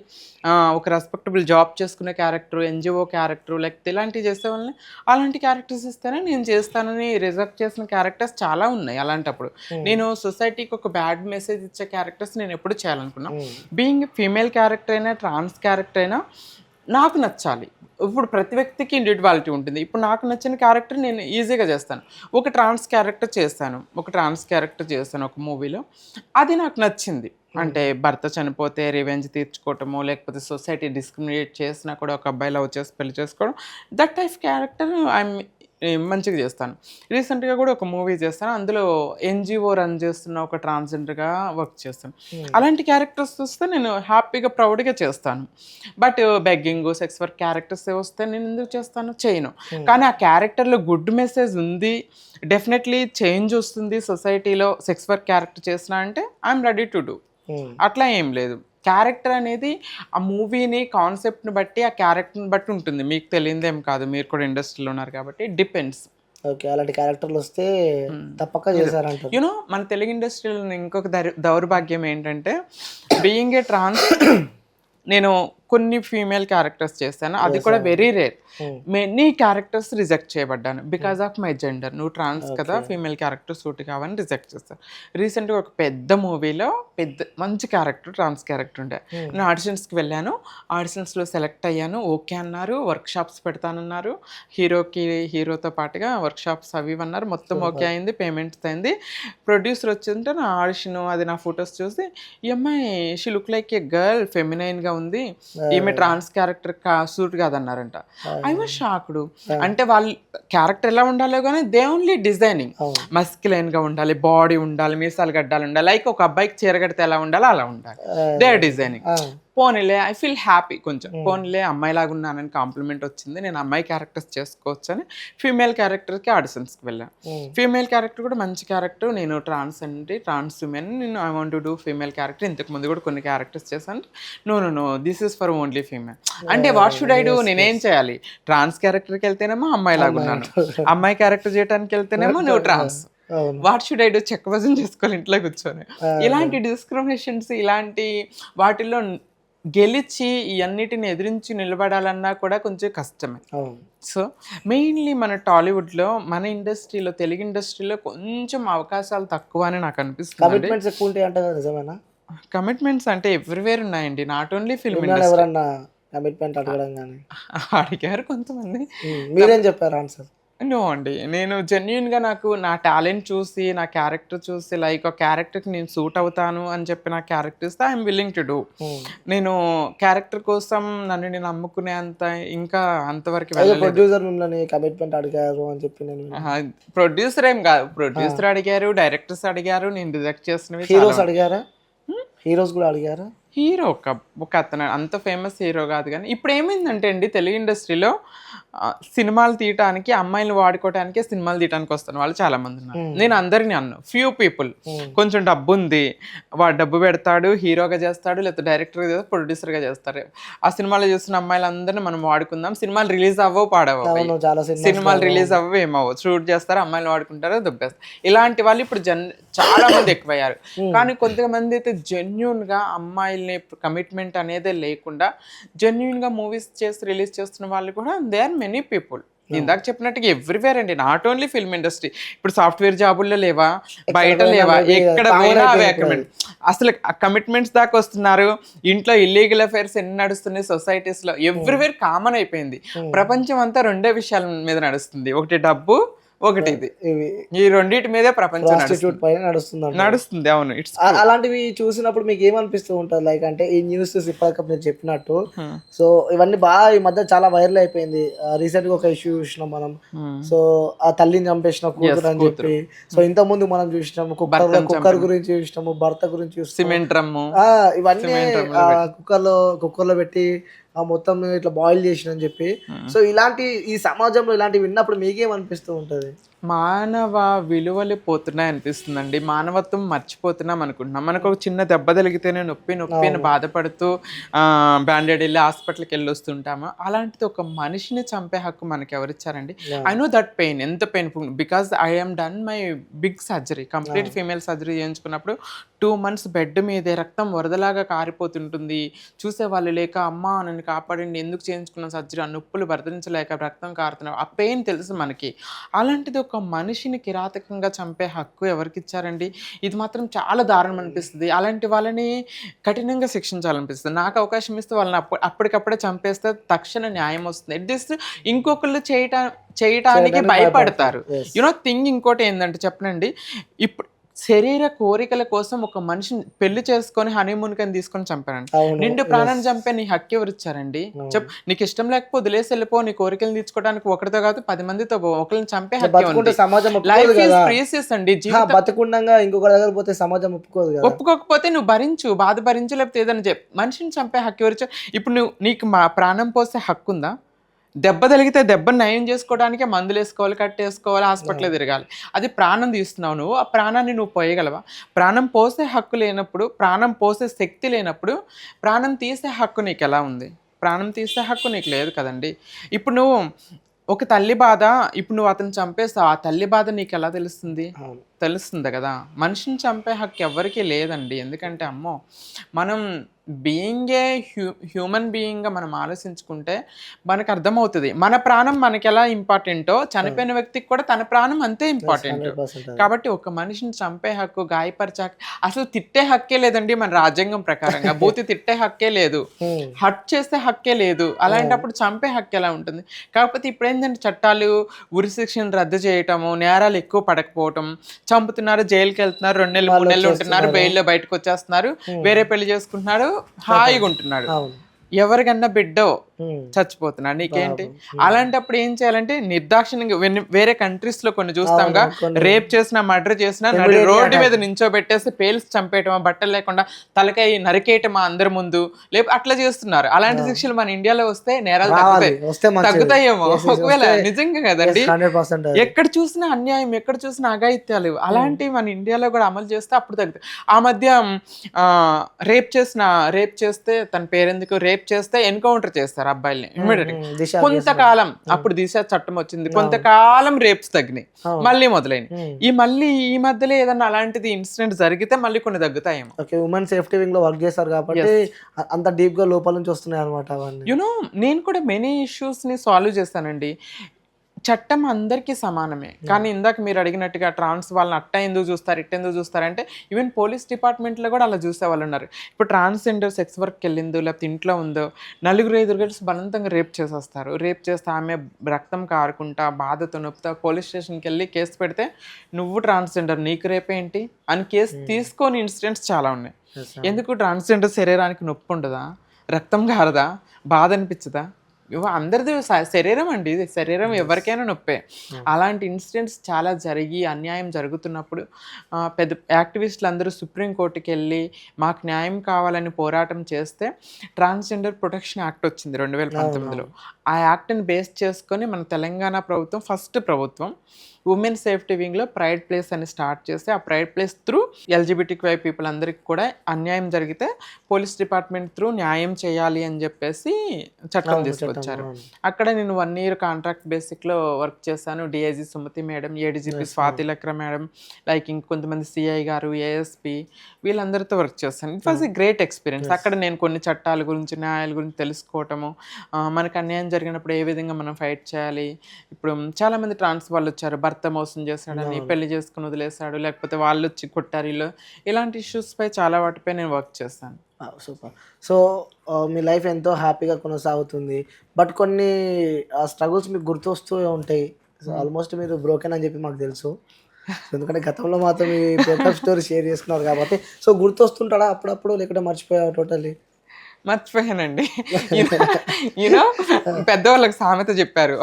ఒక రెస్పెక్టబుల్ జాబ్ చేసుకునే క్యారెక్టర్, ఎన్జిఓ క్యారెక్టర్, లేకపోతే ఇలాంటివి చేసే వాళ్ళని అలాంటి క్యారెక్టర్స్ ఇస్తేనే నేను చేస్తానని రిజెక్ట్ చేసిన క్యారెక్టర్స్ చాలా ఉన్నాయి. అలాంటప్పుడు నేను సొసైటీకి ఒక బ్యాడ్ మెసేజ్ ఇచ్చే క్యారెక్టర్స్ నేను ఎప్పుడు చేయాలనుకున్నాను. బీయింగ్ ఫీమేల్ క్యారెక్టర్ అయినా ట్రాన్స్ క్యారెక్టర్ అయినా నాకు నచ్చాలి. ఇప్పుడు ప్రతి వ్యక్తికి ఇండివిడ్యువాలిటీ ఉంటుంది. ఇప్పుడు నాకు నచ్చిన క్యారెక్టర్ నేను ఈజీగా చేస్తాను. ఒక ట్రాన్స్ క్యారెక్టర్ చేస్తాను ఒక మూవీలో, అది నాకు నచ్చింది. అంటే భర్త చనిపోతే రివెంజ్ తీర్చుకోవటము, లేకపోతే సొసైటీ డిస్క్రిమినేట్ చేసినా కూడా ఒక అబ్బాయి లవ్ చేసి పెళ్లి చేసుకోవడం, దట్ టైప్ క్యారెక్టర్ ఐఎమ్ మంచిగా చేస్తాను. రీసెంట్గా కూడా ఒక మూవీ చేస్తాను, అందులో ఎన్జిఓ రన్ చేస్తున్న ఒక ట్రాన్స్జెండర్గా వర్క్ చేస్తాను. అలాంటి క్యారెక్టర్స్ వస్తే నేను హ్యాపీగా ప్రౌడ్గా చేస్తాను. But begging sex work characters వస్తే నేను ఎందుకు చేస్తాను? చేయను. కానీ ఆ క్యారెక్టర్లో గుడ్ మెసేజ్ ఉంది, డెఫినెట్లీ చేంజ్ వస్తుంది సొసైటీలో సెక్స్ వర్క్ క్యారెక్టర్ చేసినా అంటే ఐఎమ్ రెడీ టు డూ. అట్లా ఏం లేదు. క్యారెక్టర్ అనేది ఆ మూవీని కాన్సెప్ట్ని బట్టి, ఆ క్యారెక్టర్ని బట్టి ఉంటుంది. మీకు తెలియదేం కాదు, మీరు కూడా ఇండస్ట్రీలో ఉన్నారు కాబట్టి డిపెండ్స్. ఓకే, అలాంటి క్యారెక్టర్లు వస్తే తప్పక చేశారంటారు. యూనో మన తెలుగు ఇండస్ట్రీలో ఇంకొక దౌర్భాగ్యం ఏంటంటే, బీయింగ్ ఏ ట్రాన్స్ నేను కొన్ని ఫీమేల్ క్యారెక్టర్స్ చేస్తాను, అది కూడా very rare. Many characters reject చేయబడ్డాను బికాస్ ఆఫ్ మై జెండర్. నువ్వు ట్రాన్స్ కదా, ఫీమేల్ క్యారెక్టర్ సూట్ కావని రిజెక్ట్ చేస్తాను. రీసెంట్గా ఒక పెద్ద మూవీలో మంచి క్యారెక్టర్, ట్రాన్స్ క్యారెక్టర్ ఉండే. నేను ఆడిషన్స్కి వెళ్ళాను, ఆడిషన్స్లో సెలెక్ట్ అయ్యాను. ఓకే అన్నారు, వర్క్ షాప్స్ పెడతానన్నారు, హీరోతో పాటుగా వర్క్ షాప్స్ అవి అన్నారు. మొత్తం ఓకే అయింది, పేమెంట్స్ అయింది. ప్రొడ్యూసర్ వచ్చింటే నా ఆడిషన్ అది నా ఫొటోస్ చూసి, ఈ అమ్మాయి she look like a girl, ఫెమినైన్గా ఉంది, ఈమె ట్రాన్స్ క్యారెక్టర్ సూట్ కాదన్నారంట. I was shocked. అంటే వాళ్ళు క్యారెక్టర్ ఎలా ఉండాలో కానీ దే ఓన్లీ డిజైనింగ్, మస్క్యులైన్ గా ఉండాలి, బాడీ ఉండాలి, మీసాలు గడ్డాలు ఉండాలి, లైక్ ఒక అబ్బాయికి చీర కడితే ఎలా ఉండాలో అలా ఉండాలి. They are designing. పోనీలే, ఐ ఫీల్ హ్యాపీ. కొంచెం పోనీలే అమ్మాయిలాగా ఉన్నానని కాంప్లిమెంట్ వచ్చింది, నేను అమ్మాయి క్యారెక్టర్స్ చేసుకోవచ్చు అని ఫీమేల్ క్యారెక్టర్కి ఆడిషన్స్కి వెళ్ళాను. ఫీమేల్ క్యారెక్టర్ కూడా మంచి క్యారెక్టర్. నేను ట్రాన్స్ ఉమెన్, నేను I want to do female character. ఇంతకు ముందు కూడా కొన్ని క్యారెక్టర్స్ చేశాను. No this is for only female. అంటే వాట్ షుడ్ ఐ డూ? నేనేం చేయాలి? ట్రాన్స్ క్యారెక్టర్కి వెళ్తేనేమో అమ్మాయిలాగా ఉన్నాను, అమ్మాయి క్యారెక్టర్ చేయడానికి వెళ్తేనేమో నువ్వు trans. What should I do? చెక్ వజన్ చేసుకోవాలి ఇంట్లో కూర్చొని. ఇలాంటి డిస్క్రిమినేషన్స్, ఇలాంటి వాటిల్లో గెలిచి ఇవన్నిటిని ఎదిరించి నిలబడాలన్నా కూడా కొంచెం కష్టమే. సో మెయిన్లీ మన టాలీవుడ్లో, మన ఇండస్ట్రీలో, తెలుగు ఇండస్ట్రీలో కొంచెం అవకాశాలు తక్కువ అని నాకు అనిపిస్తుంది. కమిట్మెంట్స్ అంటే ఎవ్రీవేర్ ఉన్నాయండి, not only film industry. Commitment అడగడం కానీ అడిగారు కొంతమంది. మీరేం చెప్పారు ఆన్సర్? నో అండి. నేను జెన్యూన్‌గా నాకు నా టాలెంట్ చూసి, నా క్యారెక్టర్ చూసి లైక్ ఆ క్యారెక్టర్‌కి నేను సూట్ అవుతాను అని చెప్పి నాకు క్యారెక్టర్ ఇస్తే I am willing to do. హ్మ్. నేను క్యారెక్టర్ కోసం నన్ను నేను అమ్ముకునే అంత ఇంకా అంతవరకు ఏదో వెళ్ళలేదు. ప్రొడ్యూసర్ మిమ్మల్ని కమిట్మెంట్ అడిగారు అని చెప్పి నేను అహా! ప్రొడ్యూసర్ ఏం గాదు. ఆ! ప్రొడ్యూసర్ అడిగారు, డైరెక్టర్స్ అడిగారు. నేను రిజెక్ట్ చేసినవి చాలా హీరోస్ ఉన్నాయి. అడిగారా? హ్మ్. హీరోస్ గూడా అడిగారా? హీరో ఒకతను అంత ఫేమస్ హీరో గాదు గానీ, ఇప్పుడేమైందంటే అండి తెలుగు ఇండస్ట్రీలో సినిమాలు తీయటానికి, అమ్మాయిలని వాడుకోవటానికే సినిమాలు తీయటానికి వస్తున్న వాళ్ళు చాలామందున్నారు. హ్మ్. నేను అందరిని అనను. Few people. హ్మ్. కొంచెం డబ్బుంది. వాడు డబ్బు పెడతాడు, హీరోగా చేస్తాడు, లేకపోతే డైరెక్టర్‌గా చేస్తాడు, ప్రొడ్యూసర్‌గా చేస్తారు. ఆ సినిమాలో చేస్తున్న అమ్మాయిలందరిని మనం వాడుకుందాం. సినిమాలు రిలీజ్ అవ్వవు, పాడవవు అయి. అవును. చాలా సినిమాస్ సినిమాలు రిలీజ్ అవ్వవు, ఏమవ్వవు. షూట్ చేస్తారు, అమ్మాయిలు వాడుకుంటారు, దుబ్బేస్తారు. ఇలాంటి వాళ్ళు ఇప్పుడు చాలా మంది ఎక్కువయ్యారు. హ్మ్. కానీ కొంతమంది అయితే జెన్యూన్‌గా అమ్మాయిల్ని కమిట్మెంట్ అనేదే లేకుండా జెన్యూన్‌గా మూవీస్ చేసి రిలీజ్ చేస్తున్న వాళ్ళు కూడా దే ఆర్ మెనీ పీపుల్. ఇందాక చెప్పినట్టుగా ఎవ్రీవేర్ అండి. Not only film industry. ఇప్పుడు సాఫ్ట్‌వేర్ జాబుల్లో లేవా? ఎక్కడ బయట పోయినా లేవా? మేబీ ఎక్కడ కామన్ పోయినా అవే అయిపోయింది ఇప్పుడు అది. కమిట్ అసలు కమిట్మెంట్స్ దాకా వస్తున్నారు. ఇంట్లో ఇల్లీగల్ అఫైర్స్ ఎన్ని నడుస్తున్నాయి సొసైటీస్‌లో. ఎవ్రీవేర్ కామన్ అయిపోయింది. హ్మ్. ప్రపంచం అంతా రెండే విషయాల మీద నడుస్తుంది. ఒకటి డబ్బు, ఒకటి ఇది. ఇవి ఈ రెండిటి మీదే ప్రపంచం ప్రాస్టిట్యూట్ నడుస్తుంది. పైన నడుస్తుందంటారు. నడుస్తుంది. అవును. ఇట్స్ అలాంటివి చూసినప్పుడు మీకేమనిపిస్తూ ఉంటది? లైక్ అంటే ఈ న్యూసెస్ ఇప్పటికప్పుడు మీరు చెప్పినట్టు. హ్మ్. సో, ఇవన్నీ ఈ మధ్య చాలా వైరల్ అయిపోయింది. రీసెంట్‌గా ఒక ఇష్యూ చూసినాం మనం. హ్మ్. సో, ఆ తల్లిని చంపేసిన యెస్. కూతురని కూతురు. జెప్పి. సో, ఇంతకుముందు మనం చూసినాము భర్తను కుక్కర్ చంపిన. గురించి చూసినాము, భర్త గురించి చూసినాము. Cement drum. ఆ! ఇవన్నీ సిమెంట్ డ్రమ్‌లో పెట్టి. కుక్కర్‌లో పెట్టి మొత్తం ఇట్లా బాయిల్ చేసిరని జెప్పి. హ్మ్. సో, ఈ సమాజంలో ఇలాంటివి విన్నప్పుడు మీకేమనిపిస్తూ ఉంటది? మానవ విలువలు పోతున్నాయనిపిస్తుందండి. మానవత్వం మర్చిపోతున్నాం అనుకుంటున్నాం. మనకొక చిన్న దెబ్బ తగిలితేనే నొప్పి, నొప్పి అని అవును. బాధపడుతూ బ్యాండేడ్ ఎళ్లి హాస్పిటల్‌కెళ్ళొస్తుంటాము. అలాంటిది ఒక మనిషిని చంపే హక్కు మనకెవరిచ్చారండి? I yeah! No that pain ఎంత painful because I am done my big surgery. Complete ఆ! ఫీమేల్ సర్జరీ చేయించుకున్నప్పుడు 2 మంత్స్ బెడ్ మీదే రక్తం వరదలాగా కారిపోతుంటుంది. చూసేవాళ్ళు లేక, "అమ్మా నన్ను కాపాడండి. ఎందుకు చేయించుకున్నావు సర్జరీ? ఆ నొప్పులు భరించలేక రక్తం కారుతున్నావు." ఆ పెయిన్ తెలుసు మనకి. అలాంటిది ఒక మనిషిని కిరాతకంగా చంపే హక్కు ఎవరికిచ్చారండి? ఇది మాత్రం చాలా దారుణం అనిపిస్తది. అలాంటి వాళ్ళని కఠినంగా శిక్షించాలనిపిస్తది. నాకు అవకాశం ఇస్తే వాళ్ళని అప్పటికప్పుడే చంపేస్తే తక్షణ న్యాయం వస్తుంది. అట్‌లీస్ట్ ఇంకొకళ్ళు చేయటానికి చేయడానికి భయపడతారు. భయపడతారు. యెస్. థింగ్ ఇంకోటేందంటే చెప్పనండి, ఇప్పుడు శరీర కోరికల కోసం ఒక మనిషిని పెళ్లి చేసుకొని హనీమూన్‌కని తీసుకొని చంపారండి. అవును. నిండు ప్రాణాన్ని యెస్. చంపే నీ హక్కెవరిచ్చారండి? అవును. నీకిష్టం లేకపోతే వదిలేసి ఎళ్ళిపో. నీ కోరికలు తీర్చుకోవడానికి ఒకడితో కాదు 10 మందితో పో. ఒకళ్ళని చంపే ఇట్లా హక్కే బతికుంటే ఉంది. సమాజం ఒప్పుకోదు లైఫ్ ఈజ్ గదా! ప్రీషియస్ అండి. అహా! బతికుండంగా ఇంకొకరి దగ్గర పోతే సమాజం ఒప్పుకోదు గదా! ఒప్పుకోకపోతే నువ్వు భరించు. బాధ భరించు లేకపోతే ఏదైనా మనిషిని చంపే హక్కెవరిచ్చారు? ఇప్పుడు నీకు ప్రాణం పోసే హక్కుందా? దెబ్బ తగిలితే దెబ్బని నయం జేసుకోవడానికే మందులేసుకోవాలి, కట్టేసుకోవాలి, హాస్పిటల్‌లో అవును. తిరగాలి. అది ప్రాణం తీస్తున్నావు నువ్వు. ఆ ప్రాణాన్ని నువ్వు పోయగలవా? ప్రాణం పోసే హక్కు లేనప్పుడు, ప్రాణం పోసే శక్తి లేనప్పుడు, ప్రాణం తీసే హక్కు నీకెలా ఉంది? ప్రాణం తీసే హక్కు నీకు లేదు కదండీ! ఇప్పుడు నువ్వు ఒక తల్లి బాధ ఇప్పుడు నువ్వు అతన్ని చంపేసావు. ఆ తల్లి బాధ నీకెలా తెలుస్తుంది? అవును. తెలుస్తుంది గదా! మనిషిని చంపే హక్కు ఎవ్వరికీ లేదండి. ఎందుకంటే అమ్మో! మనం బీయింగ్ ఏ హ్యూమన్ బీయింగ్‌గా మనం ఆలోచించుకుంటే మనకర్థమవుతది. మన ప్రాణం మనకెలా ఇంపార్టెంటో అవును. చనిపోయిన వ్యక్తికి కూడా తన ప్రాణం అంతే యెస్. ఇంపార్టెంటు. 100% అది. కాబట్టి ఒక మనిషిని చంపే హక్కు, గాయపరిచే హక్కు అసలు తిట్టే హక్కే లేదండి మన రాజ్యాంగం ప్రకారంగా. బూతి తిట్టే హక్కే లేదు. హ్మ్. హర్ట్ చేసే హక్కే లేదు. అవును. అలాంటప్పుడు చంపే హక్కు ఎలా ఉంటుంది? కాకపోతే ఇప్పుడేంటంటే చట్టాలు ఉరి శిక్షను రద్దు చేయటము, నేరాలు ఎక్కువ పడకపోవటం, చంపుతున్నారు, జైలుకెళ్తున్నారు, 2 నెలలు, 3 నెలలు ఉంటున్నారు, మళ్ళొచ్చేస్తున్నారు. బెయిల్‌లో బయటకొచ్చేస్తున్నారు, హ్మ్. వేరే పెళ్లి చేసుకుంటున్నాడు, ఖతం. హాయిగుంటున్నాడు. అవును. ఎవరికన్నా బిడ్డో హ్మ్. చచ్చిపోతున్నాడు. నీకేంటి? పాపం. హ్మ్. అలాంటప్పుడు ఏం చేయాలంటే నిర్దాక్షిణ్యంగా వేరే కంట్రీస్‌లో కొన్ని అవును. చూస్తాంగా కొన్ని రేప్ చేసినా, మర్డర్ చేసినా ఇమ్మీడియేట్‌లీ రోడ్డు మీద అటాక్. నించోబెట్టేసి పేల్చి చంపేయటమా, బట్టలు లేకుండా తలకాయ నరికేయటమా అందరి ముందు, అట్లా చేస్తున్నారు. అలాంటి అవును. శిక్షలు మన ఇండియాలో వస్తే నేరాలు రావాలి. తగ్గుతాయి. వస్తే మంచిది. తగ్గుతాయేమో యెస్. యెస్. ఒకవేళ వస్తే నిజంగా యెస్. కదండీ! 100% అది. ఎక్కడ చూసినా అన్యాయం, ఎక్కడ చూసినా అఘాయిత్యాలు. హ్మ్. అలాంటివి మన ఇండియాలో గూడా అమలు చేస్తే అప్పుడు తగ్గుతాయి. ఆ మధ్య రేప్ రేప్ చేస్తే తన పేరెందుకు రేప్ చేస్తే ఎన్‌కౌంటర్ చేస్తారు అబ్బాయిల్ని హ్మ్. ఇమ్మీడియేట్‌గా. హ్మ్. దిశ కేసు మీద. కొంతకాలం హ్మ్. అప్పుడు దిశ చట్టం వచ్చింది. అవును. కొంతకాలం రేప్స్ తగ్గినాయి. అవును. మళ్ళీ మొదలైనయి. హ్మ్. ఈ మధ్యలో ఏదన్నా అలాంటిది ఇన్సిడెంట్ జరిగితే మళ్ళీ కొన్ని తగ్గుతాయేమో. ఓకే. వుమెన్ సేఫ్టీ వింగ్‌లో వర్క్ చేశారు కాబట్టి యెస్. అంత డీప్‌గా లోపల నుంచి వస్తున్నాయన్నమాట అవన్నీ. యూ నో నేను కూడా మెనీ ఇష్యూస్‌ని సాల్వ్ చేశానండి. చట్టం అందరికీ సమానమే. కానీ ఇందాక మీరు అడిగినట్టుగా ట్రాన్స్ వాళ్ళని అట్టా ఎందుకు చూస్తారు, ఇట్ట ఎందుకు చూస్తారంటే ఈవెన్ పోలీస్ డిపార్ట్మెంట్‌లో కూడా అలా చూసేవాళ్ళున్నారు. ఇప్పుడు ట్రాన్స్‌జెండర్ సెక్స్ వర్క్‌కెళ్ళిందో లేకపోతే ఇంట్లో ఉందో నలుగురు, ఐదుగురు కలిసి బలవంతంగా రేప్ చేసేస్తారు. రేప్ చేస్తే ఆమె రక్తం కారుకుంటా, బాధతో నొప్పుతా పోలీస్ స్టేషన్‌కెళ్ళి కేసు పెడితే నువ్వు ట్రాన్స్‌జెండర్ నీకు రేపేంటి అని కేసు తీసుకోని ఇన్సిడెంట్స్ చాలా ఉన్నాయి. ఎందుకు ట్రాన్స్‌జెండర్ శరీరానికి నొప్పి ఉండదా? రక్తం కారదా? బాధ అనిపించదా? అందరిది శరీరం అండి, ఇది శరీరం ఎవరికైనా నొప్పే. అలాంటి ఇన్సిడెంట్స్ చాలా జరిగి అన్యాయం జరుగుతున్నప్పుడు పెద్ద యాక్టివిస్టులు అందరూ సుప్రీంకోర్టుకి వెళ్ళి మాకు న్యాయం కావాలని పోరాటం చేస్తే ట్రాన్స్జెండర్ ప్రొటెక్షన్ యాక్ట్ వచ్చింది 2019లో. ఆ యాక్ట్ని బేస్ చేసుకొని మన తెలంగాణ ప్రభుత్వం ఫస్ట్ ప్రభుత్వం ఉమెన్ సేఫ్టీ వింగ్లో ప్రైడ్ ప్లేస్ అని స్టార్ట్ చేసి ఆ ప్రైడ్ ప్లేస్ త్రూ ఎల్జిబిటిక్వై పీపుల్ అందరికి కూడా అన్యాయం జరిగితే పోలీస్ డిపార్ట్మెంట్ త్రూ న్యాయం చేయాలి అని చెప్పేసి చట్టం తీసుకొచ్చారు. అక్కడ నేను 1 year కాంట్రాక్ట్ బేసిక్లో వర్క్ చేశాను. DIG Sumathi madam, ADGP Swathi Lakra madam, like ఇంకొంతమంది సిఐ గారు, ఏఎస్పీ వీళ్ళందరితో వర్క్ చేశాను. It was a great experience. అక్కడ నేను కొన్ని చట్టాల గురించి, న్యాయాల గురించి తెలుసుకోవటము, మనకు అన్యాయం జరిగినప్పుడు ఏ విధంగా మనం ఫైట్ చేయాలి. ఇప్పుడు చాలామంది ట్రాన్స్ వాళ్ళు వచ్చారు, భర్త మోసం చేశాడని, పెళ్లి చేసుకుని వదిలేశాడు, లేకపోతే వాళ్ళు వచ్చి కొట్టారు ఇల్లు, ఇలాంటి ఇష్యూస్పై చాలా వాటిపై నేను వర్క్ చేశాను. సూపర్. సో మీ లైఫ్ ఎంతో హ్యాపీగా కొనసాగుతుంది. బట్ కొన్ని స్ట్రగుల్స్ మీకు గుర్తొస్తూ ఉంటాయి. సో ఆల్మోస్ట్ మీరు బ్రోకెన్ అని చెప్పి మాకు తెలుసు. ఎందుకంటే గతంలో మాత్రం మీ బ్రేకప్ స్టోరీ షేర్ చేసుకున్నారు కాబట్టి. సో గుర్తొస్తుంటాడా అప్పుడప్పుడు, లేకపోతే మర్చిపోయావా టోటల్లీ? మర్చిపోయానండి. యూనో పెద్దవాళ్ళకి సామెత చెప్పారు,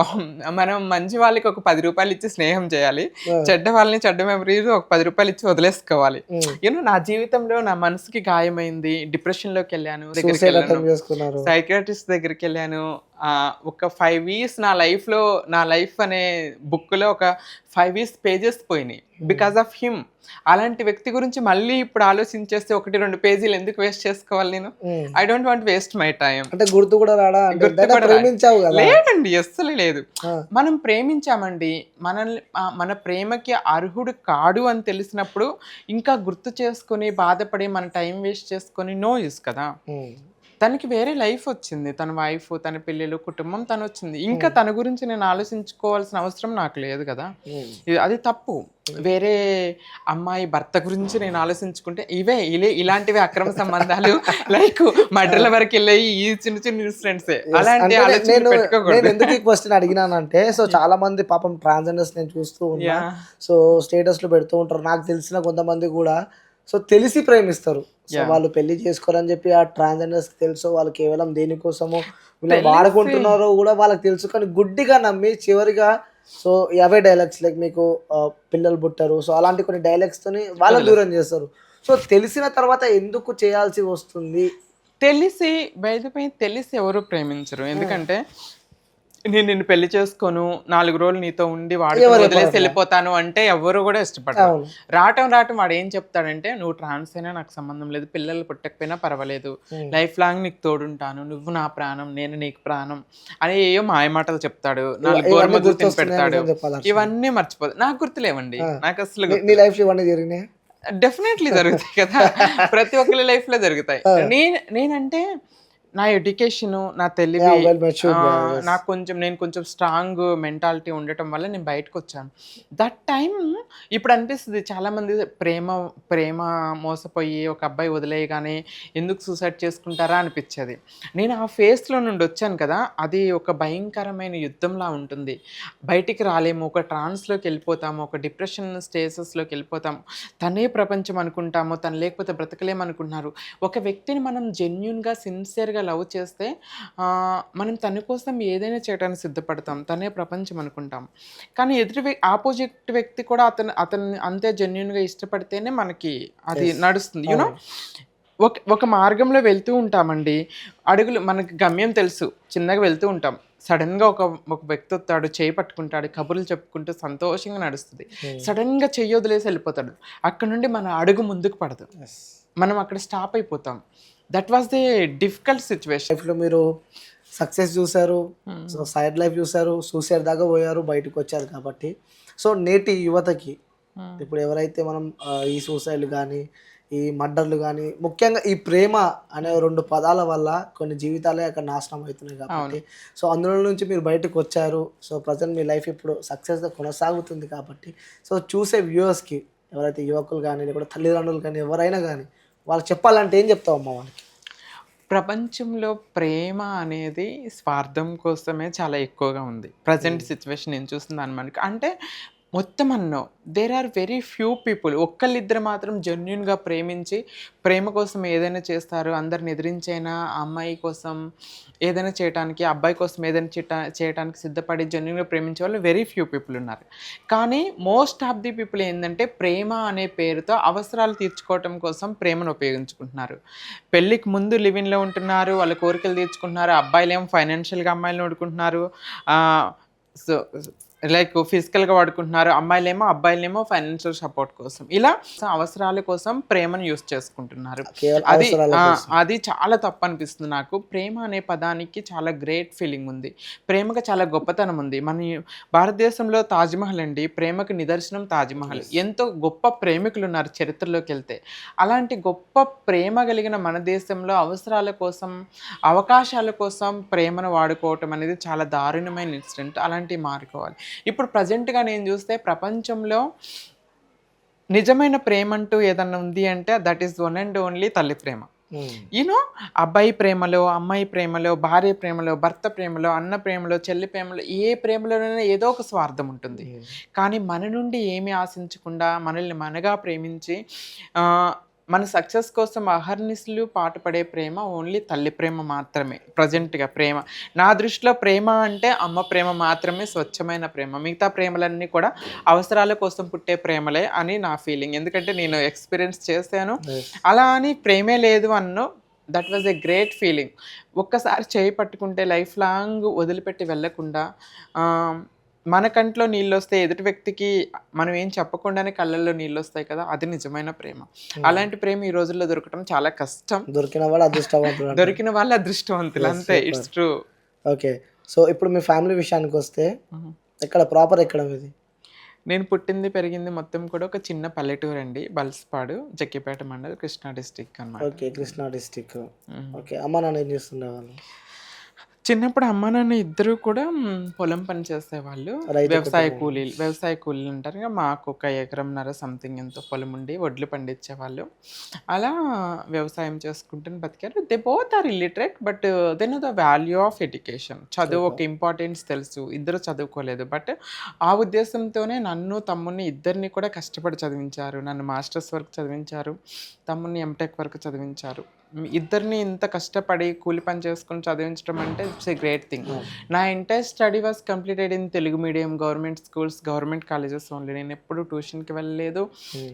మనం మంచి వాళ్ళకి ఒక 10 రూపాయలు ఇచ్చి స్నేహం చేయాలి, చెడ్డ వాళ్ళని చెడ్డ మెమరీస్ ఒక 10 రూపాయలు ఇచ్చి వదిలేసుకోవాలి. యూనో నా జీవితంలో నా మనసుకి గాయమైంది, డిప్రెషన్లోకి వెళ్ళాను, సైకియాట్రిస్ట్ దగ్గరికి వెళ్ళాను. ఒక 5 years నా లైఫ్ అనే బుక్లో ఒక 5 years పేజెస్ పోయినాయి బికాస్ ఆఫ్ హిమ్. అలాంటి వ్యక్తి గురించి మళ్ళీ ఇప్పుడు ఆలోచించేస్తే 1-2 పేజీలు ఎందుకు వేస్ట్ చేసుకోవాలి నేను? I don't want waste my time. అంటే గుర్తు కూడా రాడా? లేదండి, అస్సలు లేదు. మనం ప్రేమించామండి, మన ప్రేమకి అర్హుడు కాడు అని తెలిసినప్పుడు ఇంకా గుర్తు చేసుకుని బాధపడి మన టైం వేస్ట్ చేసుకొని నో యూస్ కదా. తనకి వేరే లైఫ్ వచ్చింది, తన వైఫ్, తన పిల్లలు, కుటుంబం తను వచ్చింది. ఇంకా తన గురించి నేను ఆలోచించుకోవాల్సిన అవసరం నాకు లేదు కదా. అది తప్పు. వేరే అమ్మాయి భర్త గురించి నేను ఆలోచించుకుంటే ఇలాంటివి అక్రమ సంబంధాలు లైక్ మర్డర్ల వరకు వెళ్ళాయి, ఈ చిన్న చిన్న ఇన్సిడెంట్స్. అలాంటి నేను ఎందుకు ఈ క్వశ్చన్ అడిగినానంటే, సో చాలా మంది పాపం ట్రాన్స్జెండర్స్ నేను చూస్తూ ఉన్నా, సో స్టేటస్లు పెడుతూ ఉంటారు. నాకు తెలిసిన కొంతమంది కూడా సో తెలిసి ప్రేమిస్తారు. సో వాళ్ళు పెళ్లి చేసుకోరని చెప్పి ఆ ట్రాన్స్జెండర్స్ తెలుసు, వాళ్ళు కేవలం దేనికోసమో వీళ్ళు వాడుకుంటున్నారో కూడా వాళ్ళకి తెలుసు, కానీ గుడ్డిగా నమ్మి చివరిగా సో అవే డైలాగ్స్ లైక్ మీకు పిల్లలు పుట్టారు, సో అలాంటి కొన్ని డైలాగ్స్ తోని వాళ్ళని దూరం చేస్తారు. సో తెలిసిన తర్వాత ఎందుకు చేయాల్సి వస్తుంది? తెలిసి ఎవరు ప్రేమించరు. ఎందుకంటే నేను నిన్ను పెళ్లి చేసుకోను, 4 రోజులు నీతో ఉండి వాడు వదిలేసి వెళ్ళిపోతాను అంటే ఎవరు కూడా ఇష్టపడరు. రావటం వాడు ఏం చెప్తాడంటే, నువ్వు ట్రాన్స్ అయినా నాకు సంబంధం లేదు, పిల్లలు పుట్టకపోయినా పర్వాలేదు, లైఫ్ లాంగ్ నీకు తోడుంటాను, నువ్వు నా ప్రాణం, నేను నీకు ప్రాణం అని ఏయో మాయ మాటలు చెప్తాడు, 4 గోరుముద్దలు తిని పెడతాడు. ఇవన్నీ మర్చిపోదు. నాకు గుర్తులేవండి, నాకు అసలు. డెఫినెట్లీ జరుగుతాయి కదా, ప్రతి ఒక్కరి లైఫ్ లో జరుగుతాయి. నేనంటే నా ఎడ్యుకేషను, నా తెలివి, నేను కొంచెం స్ట్రాంగ్ మెంటాలిటీ ఉండటం వల్ల నేను బయటకు వచ్చాను. దట్ టైం ఇప్పుడు అనిపిస్తుంది, చాలామంది ప్రేమ మోసపోయి ఒక అబ్బాయి వదిలేయగానే ఎందుకు సూసైడ్ చేసుకుంటారా అనిపించేది. నేను ఆ ఫేస్లో నుండి వచ్చాను కదా, అది ఒక భయంకరమైన యుద్ధంలా ఉంటుంది. బయటికి రాలేము, ఒక ట్రాన్స్లోకి వెళ్ళిపోతాము, ఒక డిప్రెషన్ స్టేజెస్లోకి వెళ్ళిపోతాము, తనే ప్రపంచం అనుకుంటాము, తను లేకపోతే బ్రతకలేమనుకుంటున్నారు. ఒక వ్యక్తిని మనం జెన్యూన్గా సిన్సియర్గా లవ్ చేస్తే మనం తన కోసం ఏదైనా చేయడానికి సిద్ధపడతాం, తనే ప్రపంచం అనుకుంటాం. కానీ ఆపోజిట్ వ్యక్తి కూడా అతను అంతే జెన్యూన్గా ఇష్టపడితేనే మనకి అది నడుస్తుంది. యూనో ఒక మార్గంలో వెళ్తూ ఉంటామండి, మనకి గమ్యం తెలుసు, చిన్నగా వెళ్తూ ఉంటాం, సడన్గా ఒక వ్యక్తి వస్తాడు, చేయి పట్టుకుంటాడు, కబుర్లు చెప్పుకుంటూ సంతోషంగా నడుస్తుంది, సడన్గా చెయ్యి వదిలేసి వెళ్ళిపోతాడు. అక్కడ నుండి మన అడుగు ముందుకు పడదు, మనం అక్కడ స్టాప్ అయిపోతాం. That was the difficult situation. లైఫ్లో మీరు సక్సెస్ చూసారు, సో సైడ్ లైఫ్ చూసారు, సూసైడ్ దాకా పోయారు, బయటకు వచ్చారు కాబట్టి. సో నేటి యువతకి ఇప్పుడు ఎవరైతే మనం ఈ సూసైడ్ కానీ ఈ మర్డర్లు కానీ ముఖ్యంగా ఈ ప్రేమ అనే 2 పదాల వల్ల కొన్ని జీవితాలే అక్కడ నాశనం అవుతున్నాయి కాబట్టి సో అందులో నుంచి మీరు బయటకు వచ్చారు. సో ప్రజెంట్ మీ లైఫ్ ఇప్పుడు సక్సెస్గా కొనసాగుతుంది కాబట్టి సో చూసే వ్యూవర్స్కి ఎవరైతే యువకులు కానీ లేకపోతే తల్లిదండ్రులు కానీ ఎవరైనా కానీ వాళ్ళకి చెప్పాలంటే ఏం చెప్తావమ్మా వాళ్ళకి? ప్రపంచంలో ప్రేమ అనేది స్వార్థం కోసమే చాలా ఎక్కువగా ఉంది. ప్రజెంట్ సిచ్యువేషన్ నేను చూసిన దాన్ని మనకి అంటే మొత్తం అన్నో there are very few people ఒక్కళ్ళిద్దరు మాత్రం జెన్యున్గా ప్రేమించి ప్రేమ కోసం ఏదైనా చేస్తారు. అందరిని ఎదిరించైనా ఆ అమ్మాయి కోసం ఏదైనా చేయడానికి, అబ్బాయి కోసం ఏదైనా చేయడానికి సిద్ధపడి జెన్యున్గా ప్రేమించే వాళ్ళు వెరీ ఫ్యూ పీపుల్ ఉన్నారు. కానీ మోస్ట్ ఆఫ్ ది పీపుల్ ఏంటంటే ప్రేమ అనే పేరుతో అవసరాలు తీర్చుకోవటం కోసం ప్రేమను ఉపయోగించుకుంటున్నారు. పెళ్ళికి ముందు లివిన్లో ఉంటున్నారు, వాళ్ళ కోరికలు తీర్చుకుంటున్నారు. అబ్బాయిలేమో ఫైనాన్షియల్గా అమ్మాయిలను వాడుకుంటున్నారు, సో లైక్ ఫిజికల్గా వాడుకుంటున్నారు. అమ్మాయిలేమో అబ్బాయిలేమో ఫైనాన్షియల్ సపోర్ట్ కోసం, ఇలా అవసరాల కోసం ప్రేమను యూస్ చేసుకుంటున్నారు. కేవలం అది అవసరాల కోసం. అది చాలా తప్పు అనిపిస్తుంది నాకు. ప్రేమ అనే పదానికి చాలా గ్రేట్ ఫీలింగ్ ఉంది, ప్రేమకు చాలా గొప్పతనం ఉంది. మన భారతదేశంలో తాజ్మహల్ అండి ప్రేమకు నిదర్శనం. తాజ్మహల్ ఎంతో గొప్ప ప్రేమికులు ఉన్నారు చరిత్రలోకి వెళ్తే. అలాంటి గొప్ప ప్రేమ కలిగిన మన దేశంలో అవసరాల కోసం, అవకాశాల కోసం ప్రేమను వాడుకోవటం అనేది చాలా దారుణమైన ఇన్సిడెంట్. అలాంటివి మారుకోవాలి. ఇప్పుడు ప్రజెంట్గా నేను చూస్తే ప్రపంచంలో నిజమైన ప్రేమ అంటూ ఏదన్నా ఉంది అంటే that is one and only తల్లి ప్రేమ. యూనో అబ్బాయి ప్రేమలో, అమ్మాయి ప్రేమలో, భార్య ప్రేమలో, భర్త ప్రేమలో, అన్న ప్రేమలో, చెల్లి ప్రేమలో, ఏ ప్రేమలోనైనా ఏదో ఒక స్వార్థం ఉంటుంది. కానీ మన నుండి ఏమీ ఆశించకుండా మనల్ని మనగా ప్రేమించి మన సక్సెస్ కోసం అహర్నిశలు పాటుపడే ప్రేమ ఓన్లీ తల్లి ప్రేమ మాత్రమే. ప్రజెంట్గా ప్రేమ నా దృష్టిలో ప్రేమ అంటే అమ్మ ప్రేమ మాత్రమే స్వచ్ఛమైన ప్రేమ. మిగతా ప్రేమలన్నీ కూడా అవసరాల కోసం పుట్టే ప్రేమలే అని నా ఫీలింగ్. ఎందుకంటే నేను ఎక్స్పీరియన్స్ చేశాను. అలా అని ప్రేమే లేదు అన్నో, that was a great feeling. ఒక్కసారి చేయి పట్టుకుంటే లైఫ్ లాంగ్ వదిలిపెట్టి వెళ్ళకుండా మన కంట్లో నీళ్ళు వస్తే ఎదుటి వ్యక్తికి మనం ఏం చెప్పకుండానే కళ్ళల్లో నీళ్ళు వస్తాయి కదా, అది నిజమైన ప్రేమ. అలాంటి ప్రేమ ఈ రోజుల్లో దొరకటం చాలా కష్టం. దొరికిన వాళ్ళు అదృష్టవంతులు. దొరికిన వాళ్ళు అదృష్టవంతులు, అంతే. It's true. ఓకే. సో ఇప్పుడు మీ ఫ్యామిలీ విషయానికి వస్తే ఎక్కడ ప్రాపర్ ఎక్కడ మీది? నేను పుట్టింది పెరిగింది మొత్తం కూడా ఒక చిన్న పల్లెటూరు అండి, బల్స్పాడు, జక్కిపేట మండల్, కృష్ణా డిస్టిక్ అన్నమాట. Okay, Krishna district. ఓకే, అమ్మ నాన్న ఏం చేస్తుండేవాళ్ళు? చిన్నప్పుడు అమ్మ నాన్న ఇద్దరు కూడా పొలం పని చేసేవాళ్ళు. వ్యవసాయ కూలీలు ఉంటారు కదా. మాకు 1 ఎకరంన్నర సంథింగ్ ఎంతో పొలం ఉండి వడ్లు పండించేవాళ్ళు. అలా వ్యవసాయం చేసుకుంటూ బతికారు. They both are illiterate but they know the value of education. చదువు ఒక ఇంపార్టెన్స్ తెలుసు. ఇద్దరు చదువుకోలేదు బట్ ఆ ఉద్దేశంతోనే నన్ను తమ్ముడిని ఇద్దరిని కూడా కష్టపడి చదివించారు. నన్ను మాస్టర్స్ వరకు చదివించారు, తమ్ముడిని ఎంటెక్ వరకు చదివించారు. ఇద్దరిని ఇంత కష్టపడి కూలి పని చేసుకుని చదివించడం అంటే ఇట్స్ ఏ గ్రేట్ థింగ్. నా entire study was completed in Telugu medium, government schools, government colleges only. నేను ఎప్పుడు ట్యూషన్కి వెళ్ళలేదు,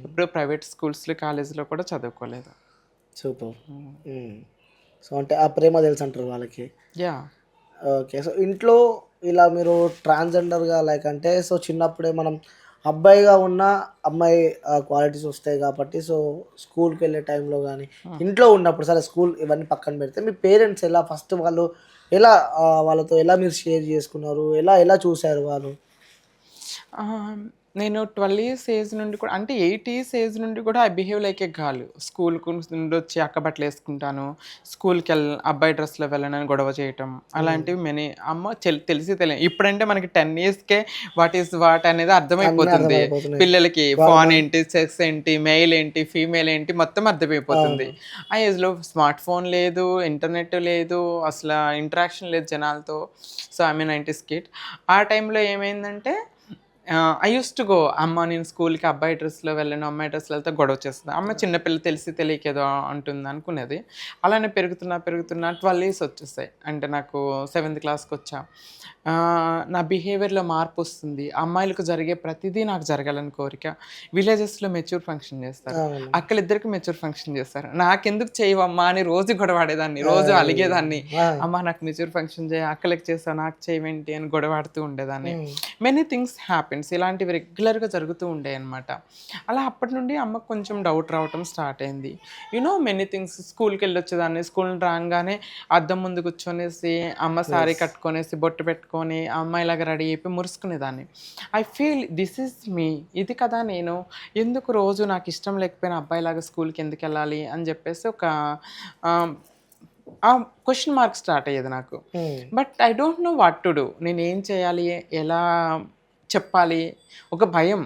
ఎప్పుడు ప్రైవేట్ స్కూల్స్లో కాలేజీలో కూడా చదువుకోలేదు. సూపర్. సో అంటే ఆ ప్రేమ తెలుసు అంటారు వాళ్ళకి. యా. ఓకే. సో ఇంట్లో ఇలా మీరు ట్రాన్స్జెండర్గా లైక్ అంటే సో చిన్నప్పుడే మనం అబ్బాయిగా ఉన్న అమ్మాయి క్వాలిటీస్ వస్తాయి కాబట్టి సో స్కూల్కి వెళ్ళే టైంలో కానీ ఇంట్లో ఉన్నప్పుడు సరే స్కూల్ ఇవన్నీ పక్కన పెడితే మీ పేరెంట్స్ ఎలా ఫస్ట్ వాళ్ళు ఎలా వాళ్ళతో ఎలా మీరు షేర్ చేసుకున్నారు, ఎలా ఎలా చూశారు వాళ్ళు? నేను 12 years ఏజ్ నుండి కూడా అంటే 8 years ఏజ్ నుండి కూడా I behave like a girl. స్కూల్కు నుండి వచ్చి అక్క బట్టలు వేసుకుంటాను, స్కూల్కి అబ్బాయి డ్రెస్లో వెళ్ళనని గొడవ చేయటం, అలాంటివి మెనీ అమ్మ తెలిసి తెలియదు. ఇప్పుడంటే మనకి 10 yearsకే వాట్ ఈస్ వాట్ అనేది అర్థమైపోతుంది. పిల్లలకి ఫోన్ ఏంటి, సెక్స్ ఏంటి, మెయిల్ ఏంటి, ఫీమేల్ ఏంటి మొత్తం అర్థమైపోతుంది. ఆ ఏజ్లో స్మార్ట్ ఫోన్ లేదు, ఇంటర్నెట్ లేదు, అసలు ఇంటరాక్షన్ లేదు జనాలతో. So I mean 90s kid. ఆ టైంలో ఏమైందంటే ఐ యూస్ టు గో, అమ్మ నేను స్కూల్కి అబ్బాయి డ్రెస్లో వెళ్ళను, అమ్మాయి డ్రెస్లో వెళ్తే గొడవ చేస్తుంది. అమ్మ చిన్నపిల్ల తెలిసి తెలియకేదో అంటుంది అనుకునేది. అలానే పెరుగుతున్నా 12 years వచ్చేస్తాయి. అంటే నాకు 7th classకి వచ్చా. నా బిహేవియర్లో మార్పు వస్తుంది. అమ్మాయిలకు జరిగే ప్రతిదీ నాకు జరగాలని కోరిక. విలేజెస్లో మెచ్యూర్ ఫంక్షన్ చేస్తారు, అక్కలిద్దరికి మెచ్యూర్ ఫంక్షన్ చేస్తారు. నాకెందుకు చేయవమ్మా అని రోజు గొడవాడేదాన్ని, రోజు అలిగేదాన్ని. అమ్మ నాకు మెచ్యూర్ ఫంక్షన్ చేయ, అక్కలకి చేస్తావు నాకు చేయవేంటి అని గొడవాడుతూ ఉండేదాన్ని. Many things happy. హ్యాపెన్స్. ఇలాంటివి రెగ్యులర్‌గా జరుగుతూ ఉండేవి అనమాట. అలా అప్పటి నుండి అమ్మకు కొంచెం డౌట్ రావటం స్టార్ట్ అయింది. Many things. స్కూల్‌కి వెళ్ళొచ్చేదాన్ని. స్కూల్ రాగానే అద్దం ముందు కూర్చొనేసి అమ్మ సారీ కట్టుకొనేసి బొట్టు పెట్టుకొని అమ్మాయిలాగా రెడీ అయిపోయి మురుసుకునేదాన్ని. ఐ ఫీల్ దిస్ ఈజ్ మీ. ఇది కదా నేను. ఎందుకు రోజు నాకు ఇష్టం లేకపోయినా అబ్బాయిలాగా స్కూల్‌కి ఎందుకెళ్ళాలి అని చెప్పేసి ఒక ఆహ్, ఆ క్వెషన్ మార్క్ స్టార్ట్ అయ్యేది నాకు. But I don't know what to do. నేనేం చేయాలి? ఎలా చెప్పాలి? ఒక భయం.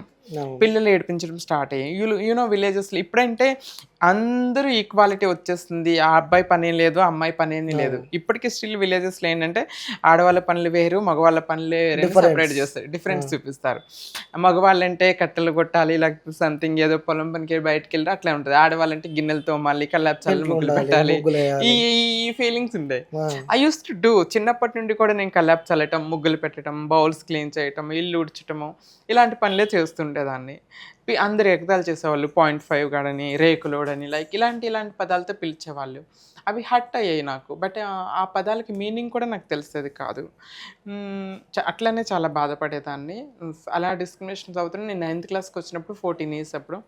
పిల్లలు ఏడిపించడం స్టార్ట్ అయ్యాయి. విలేజెస్‌లో ఇప్పుడంటే అందరూ ఈక్వాలిటీ వచ్చేస్తుంది. ఆ అబ్బాయి పనేం లేదు, అమ్మాయి పనేమి లేదు. ఇప్పటికి స్టిల్ విలేజెస్‌లో ఏంటంటే ఆడవాళ్ళ పనులు వేరు, మగవాళ్ళ పనులు వేరు సెపరేట్ చేస్తారు. డిఫరెన్స్ చూపిస్తారు. మగవాళ్ళంటే కట్టెలు కొట్టాలి, లేకపోతే సంథింగ్ ఏదో పొలం పనికి బయటికెళ్ళి అట్లా ఉంటది. ఆడవాళ్ళంటే గిన్నెలు తోమాలి, కల్లాపు చల్లి ముగ్గులు పెట్టాలి. ఈ ఈ ఫీలింగ్స్ ఉండే. I use to do. చిన్నప్పటి నుండి కూడా నేను కల్లాపు చల్లటం, ముగ్గులు పెట్టడం, బౌల్స్ క్లీన్ చేయటం, ఇల్లు ఉడ్చటము ఇలాంటి పనులే చేస్తుండేదాన్ని. అందరూ ఎగతాళి చేసేవాళ్ళు. 0.5 గాడని, రేకులోడని ఇలాంటి పదాలతో పిలిచేవాళ్ళు. అవి హర్ట్ అయ్యాయి నాకు. బట్ ఆ పదాలకి మీనింగ్ కూడా నాకు తెలిసేది కాదు. అట్లనే చాలా బాధపడేదాన్ని. అలా డిస్క్రిమినేషన్స్ అవుతున్నా నేను 9th క్లాస్‌కి వచ్చినప్పుడు 14 ఇయర్స్ అప్పుడు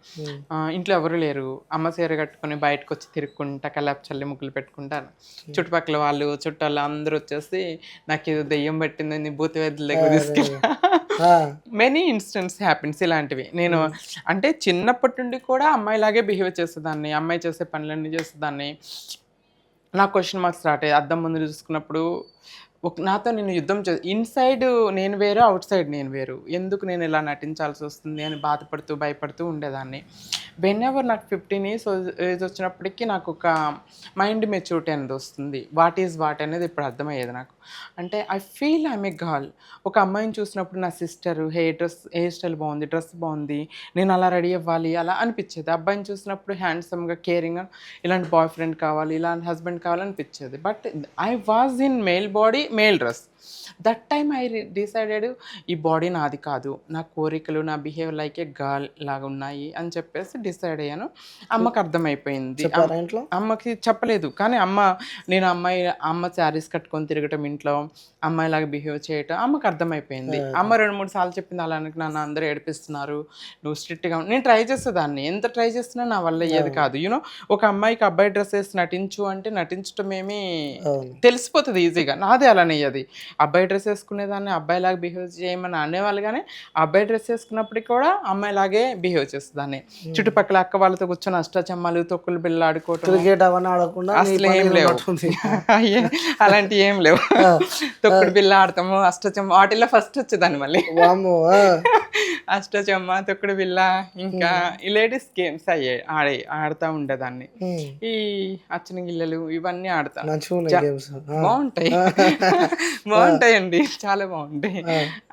ఇంట్లో ఎవరు లేరు. అమ్మ చీర కట్టుకొని బయటకొచ్చి తిరుక్కుంటా, కల్లాపు చల్లి ముగ్గులు పెట్టుకుంటాను. చుట్టుపక్కల వాళ్ళు, చుట్టాలు అందరూ వచ్చేసి నాకేదో దెయ్యం పట్టిందని భూత వైద్యుల దగ్గర తీసుకెళ్ళా. మెనీ ఇన్సిడెంట్స్ హ్యాపెన్స్ ఇలాంటివి. నేను అంటే చిన్నప్పటి నుండి కూడా అమ్మాయిలాగే బిహేవ్ చేసేదాన్ని. అమ్మాయి చేసే పనులన్నీ చేసేదాన్ని. నాకు క్వెషన్ మార్క్స్ స్టార్ట్ అయ్యాయి. అద్దం ముందు చూసుకున్నప్పుడు నాతో నేను యుద్ధం ఇన్‌సైడ్ నేను వేరు, ఔట్ సైడ్ నేను వేరు. ఎందుకు నేను ఇలా నటించాల్సి వస్తుంది అని బాధపడుతూ, భయపడుతూ ఉండేదాన్ని. వెనెవర్ నాకు 15 ఇయర్స్ ఏజ్ వచ్చినప్పటికి నాకు ఒక మైండ్ మెచ్యూరిటీ అనేది వస్తుంది. వాట్ ఈజ్ వాట్ అనేది ఇప్పుడు అర్థమయ్యేది నాకు. అంటే I feel I'm a girl. ఒక అమ్మాయిని చూసినప్పుడు నా సిస్టర్ హెయిర్ స్టైల్ బాగుంది, డ్రెస్ బాగుంది, నేను అలా రెడీ అవ్వాలి అలా అనిపించేది. అబ్బాయిని చూసినప్పుడు హ్యాండ్సమ్‌గా, కేరింగ్‌గా ఇలాంటి బాయ్ ఫ్రెండ్ కావాలి, ఇలాంటి హస్బెండ్ కావాలనిపించేది. But I was in male body, male dress. That time I decided ఈ బాడీ నాది కాదు. నా కోరికలు, నా బిహేవియర్ లైక్ ఏ గర్ల్ లాగా ఉన్నాయి అని చెప్పేసి డిసైడ్ అయ్యాను. అమ్మకి అర్థమైపోయింది. అమ్మకి చెప్పలేదు. కానీ నేను అమ్మ శారీస్ కట్టుకొని తిరగటం ఇంట్లో, అమ్మాయిలాగా బిహేవ్ చేయటం అమ్మకి అర్థమైపోయింది. అమ్మ 2-3 సార్లు చెప్పింది అలా అనకు నాన్న, అందరూ ఏడిపిస్తున్నారు, నువ్వు స్ట్రిక్ట్‌గా నేను ట్రై చేసేదాన్ని. ఎంత ట్రై చేస్తున్నా నా వల్ల అయ్యేది కాదు. ఒక అమ్మాయికి అబ్బాయి డ్రెస్ వేసి నటించు అంటే నటించటం ఏమీ తెలిసిపోతుంది ఈజీగా. నాదే అలానే అయ్యేది. అబ్బాయి డ్రెస్ వేసుకునేదాన్ని, అబ్బాయిలాగా బిహేవ్ చేయమని అనేవాళ్ళు. కానీ అబ్బాయి డ్రెస్ వేసుకున్నప్పటికి కూడా అమ్మాయిలాగే బిహేవ్ చేసేదాన్ని. చుట్టుపక్కల అక్క వాళ్ళతో కూర్చొని అష్టాచమ్మాలు, తొక్కులు బిళ్ళ ఆడుకోవటం, క్రికెట్ అవన్నీ ఆడకుండా అసలు ఏం లేవు. అలాంటివి ఏం లేవు. తొక్కుడు బిళ్ళ ఆడతాము, అష్టచమ్మ వాటిల్లో ఫస్ట్ వచ్చేదాన్ని. మళ్ళీ అష్టచమ్మ, తొక్కుడు బిళ్ళ, ఇంకా ఈ లేడీస్ గేమ్స్ ఆడుతూ ఉండేదాన్ని. ఈ అచ్చన గిల్లలు ఇవన్నీ ఆడతా. బాగుంటాయి. బాగుంటాయండి, చాలా బాగుంటాయి.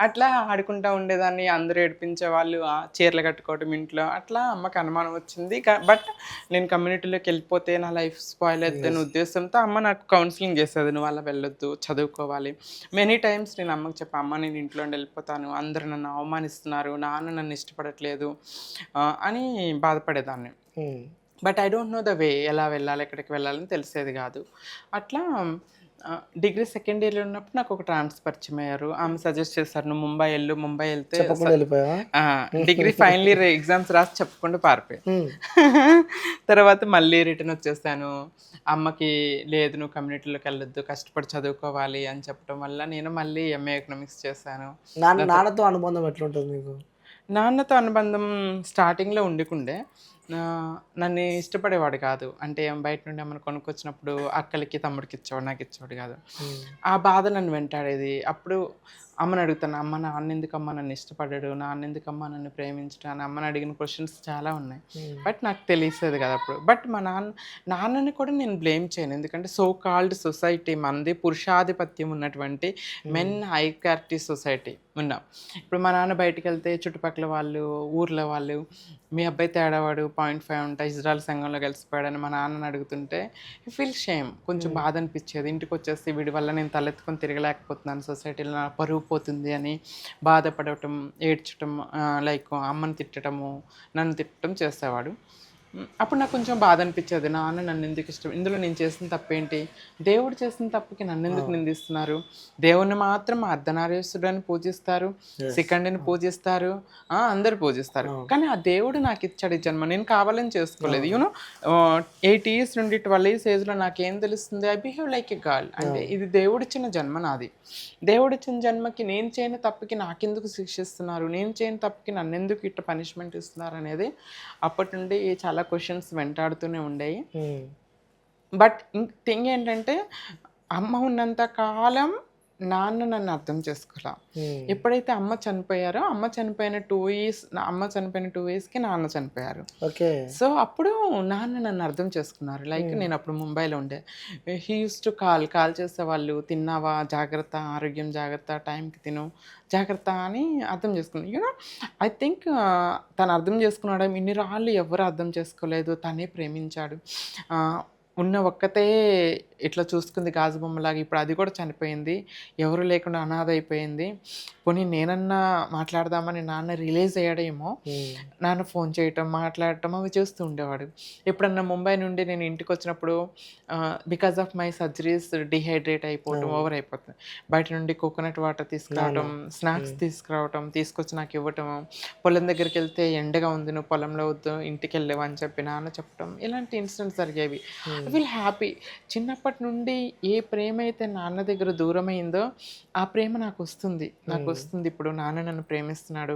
అట్లా ఆడుకుంటా ఉండేదాన్ని. అందరూ ఏడిపించే వాళ్ళు, చీరలు కట్టుకోవటం ఇంట్లో. అట్లా అమ్మకి అనుమానం వచ్చింది. బట్ నేను కమ్యూనిటీలోకి వెళ్ళిపోతే నా లైఫ్ స్పాయిల్ అవుతుందనే ఉద్దేశంతో అమ్మ నాకు కౌన్సిలింగ్ చేసేది. నువ్వు అలా వెళ్ళొద్దు, చదువుకోవాలి. మెనీ టైమ్స్ నేను అమ్మకి చెప్పా, అమ్మ నేను ఇంట్లో వెళ్ళిపోతాను, అందరూ నన్ను అవమానిస్తున్నారు, నాన్న నన్ను ఇష్టపడట్లేదు అని బాధపడేదాన్ని. But I don't know the way. ఎలా వెళ్ళాలి, ఎక్కడికి వెళ్ళాలని తెలిసేది కాదు. అట్లా డిగ్రీ సెకండ్ ఇయర్లో ఉన్నప్పుడు నాకు ఒక ట్రాన్స్ పరిచయం అయ్యారు. ఆమె సజెస్ట్ చేశారు, నువ్వు ముంబై వెళ్ళు. ముంబై వెళ్తే డిగ్రీ ఫైనల్ ఇయర్ ఎగ్జామ్స్ రాసి చెప్పకుండా పారిపోయి తర్వాత మళ్ళీ రిటర్న్ వచ్చేసాను. అమ్మకి లేదు నువ్వు కమ్యూనిటీలోకి వెళ్ళొద్దు, కష్టపడి చదువుకోవాలి అని చెప్పడం వల్ల నేను మళ్ళీ ఎంఏ ఎకనామిక్స్ చేశాను. నాన్నతో అనుబంధం ఎట్లుంటుంది మీకు? నాన్నతో అనుబంధం స్టార్టింగ్లో ఉండికుండే. నన్ను ఇష్టపడేవాడు కాదు. అంటే బయట నుండి ఏమైనా కొనుక్కొచ్చినప్పుడు అక్కలకి, తమ్ముడికి ఇచ్చేవాడు, నాకు ఇచ్చేవాడు కాదు. ఆ బాధ నన్ను వెంటాడేది. అప్పుడు అమ్మని అడుగుతాను, అమ్మ నాన్న ఎందుకమ్మ నన్ను ఇష్టపడ్డాడు, నాన్న ఎందుకమ్మ నన్ను ప్రేమించడం అని అమ్మని అడిగిన క్వశ్చన్స్ చాలా ఉన్నాయి. బట్ నాకు తెలిసేది కదా అప్పుడు. బట్ మా నాన్నని కూడా నేను బ్లేమ్ చేయను. ఎందుకంటే సో కాల్డ్ సొసైటీ మనది పురుషాధిపత్యం ఉన్నటువంటి మెన్ హైకార్టీ సొసైటీ ఉన్నాం. ఇప్పుడు మా నాన్న బయటికి వెళ్తే చుట్టుపక్కల వాళ్ళు, ఊర్లో వాళ్ళు, మీ అబ్బాయి తేడావాడు, 0.5 ఉంటా, ఇజ్రాయల్ సంఘంలో కలిసిపోయాడని మా నాన్నని అడుగుతుంటే ఐ ఫీల్ షేమ్. కొంచెం బాధ అనిపించేది. ఇంటికి వచ్చేసి వీడి వల్ల నేను తలెత్తుకొని తిరగలేకపోతున్నాను, సొసైటీలో నా పరువు పోతుంది అని బాధపడటం, ఏడ్చటం, లైక్ అమ్మని తిట్టడము, నన్ను తిట్టడం చేసేవాడు. అప్పుడు నాకు కొంచెం బాధ అనిపించేది, నాన్న నన్ను ఎందుకు ఇష్టం, ఇందులో నేను చేసిన తప్పేంటి, దేవుడు చేసిన తప్పుకి నన్ను ఎందుకు నిందిస్తున్నారు, దేవుణ్ణి మాత్రం అర్ధనారీశ్వరుడని పూజిస్తారు, శిఖండిని పూజిస్తారు, అందరు పూజిస్తారు, కానీ ఆ దేవుడు నాకు ఇచ్చాడు ఈ జన్మ, నేను కావాలని చేసుకోలేదు. యూనో 8 years నుండి 12 years ఏజ్లో నాకేం తెలుస్తుంది, I behave like a girl, అంటే ఇది దేవుడిచ్చిన జన్మ నాది, దేవుడిచ్చిన జన్మకి నేను చేయని తప్పుకి నాకెందుకు శిక్షిస్తున్నారు, నేను చేయని తప్పుకి నన్ను ఎందుకు ఇట్లా పనిష్మెంట్ ఇస్తున్నారు అనేది అప్పటి నుండి చాలా క్వశ్చన్స్ వెంటాడుతూనే ఉండేవి. బట్ థింగ్ ఏంటంటే అమ్మ ఉన్నంత కాలం నాన్న నన్ను అర్థం చేసుకోలే. ఎప్పుడైతే అమ్మ చనిపోయారో, అమ్మ చనిపోయిన 2 years, అమ్మ చనిపోయిన 2 yearsకి నాన్న చనిపోయారు. ఓకే. సో అప్పుడు నాన్న నన్ను అర్థం చేసుకున్నారు. లైక్ నేను అప్పుడు ముంబైలో ఉండే, హీ యూస్ టు కాల్ చేసేవాళ్ళు, తిన్నావా, జాగ్రత్త, ఆరోగ్యం జాగ్రత్త, టైంకి తిను, జాగ్రత్త అని అర్థం చేసుకున్నాను. యూనో ఐ థింక్ తను అర్థం చేసుకున్నాడు, ఇన్ని రాళ్ళు ఎవరు అర్థం చేసుకోలేదు, తనే ప్రేమించాడు. ఉన్న ఒక్కతే ఇట్లా చూసుకుంది గాజు బొమ్మలాగా, ఇప్పుడు అది కూడా చనిపోయింది, ఎవరు లేకుండా అనాథ అయిపోయింది, పోనీ నేనన్నా మాట్లాడదామని నాన్న రిలీజ్ అయ్యాడేమో, నాన్న ఫోన్ చేయటం, మాట్లాడటం అవి చేస్తూ ఉండేవాడు. ఎప్పుడన్నా ముంబై నుండి నేను ఇంటికి వచ్చినప్పుడు because of my surgeries dehydrate అయిపోవటం, ఓవర్ అయిపోతుంది, బయట నుండి కోకోనట్ వాటర్ తీసుకురావటం, స్నాక్స్ తీసుకురావటం, తీసుకొచ్చి నాకు ఇవ్వటం, పొలం దగ్గరికి వెళ్తే ఎండగా ఉంది, నువ్వు పొలంలో వద్దు, ఇంటికి వెళ్ళేవా అని చెప్పి నాన్న చెప్పడం, ఇలాంటి ఇన్సిడెంట్స్ జరిగేవి. I feel happy. చిన్నప్పటి నుండి ఏ ప్రేమ అయితే నాన్న దగ్గర దూరమైందో ఆ ప్రేమ నాకు వస్తుంది. ఇప్పుడు నాన్న నన్ను ప్రేమిస్తున్నాడు,